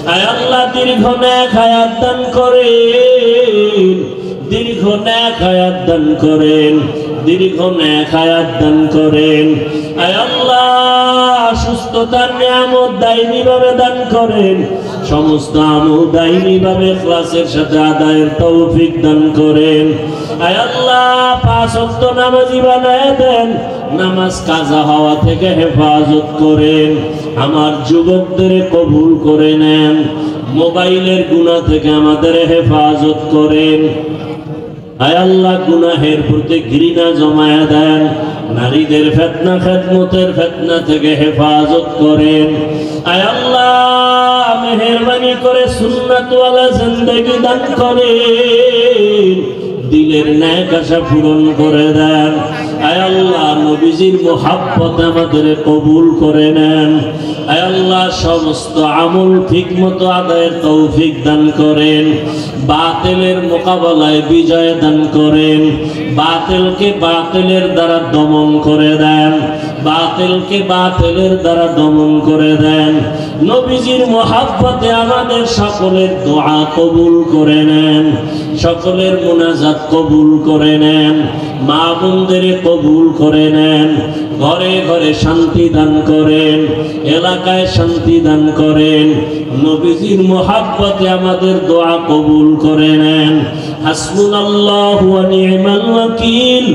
আয় আল্লাহ দীর্ঘ নেক হায়াত দান করেন দীর্ঘ নেক হায়াত দান করেন দীর্ঘ নেক হায়াত দান করেন আয় আল্লাহ সুস্থতার নিয়ামত দায়ী ভাবে দান করেন সমস্ত আমল দায়ী ভাবে ইখলাসের সাথে আদায়ের তৌফিক দান করেন আয় আল্লাহ পাঁচ ওয়াক্ত নামাজি বানায় দেন নামাজ কাজা হওয়া থেকে হেফাজত করেন আমার যুবকদের কবুল করে নেন মোবাইলের গুনাহ থেকে আমাদের হেফাজত করেন আয় আল্লাহ গুনাহের প্রতি ঘৃণা জমায়া দেন নারীদের ফিতনা খিদমতের ফিতনা থেকে হেফাজত করেন আয় আল্লাহ মেহেরবানি করে সুন্নাত ওয়ালা জিন্দেগি দান করেন দিলের ন্যাক আশা পূরণ করে দেন। আয় আল্লাহ নবীজির মুহাব্বত আমাদের কবুল করে নেন। আয় আল্লাহ সমস্ত আমল ঠিকমতো আদায়ের তৌফিক দান করেন। বাতিলের মোকাবেলায় বিজয় দান করেন। বাতিলকে বাতিলের দ্বারা দমন করে দেন। বাতিলকে বাতিলের দ্বারা দমন করে দেন। নবীজির মুহাব্বতে আমাদের সকলের দোয়া কবুল করে নেন। সকলের মুনাজাত কবুল করে নেন। মা বোনদের কবুল করে নেন। ঘরে ঘরে শান্তি দান করেন। এলাকায় শান্তি দান করেন। নবীজির মুহাব্বতে আমাদের দোয়া কবুল করে নেন। হাসবুনাল্লাহু ওয়া নি'মাল ওয়াকিল,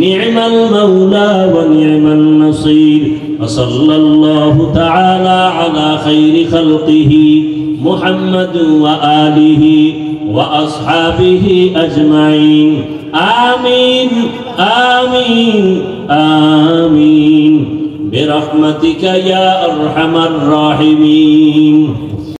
নি'মাল মাওলা ওয়া নি'মান নাসির। ওয়া সাল্লাল্লাহু তাআলা আলা খাইরি খালকিহি মুহাম্মাদ ওয়া আলিহি ওয়া আসহাবিহি আজমাইন। আমিন আমিন আমিন বিরহমাতিকা ইয়া আরহামার রাহিমিন।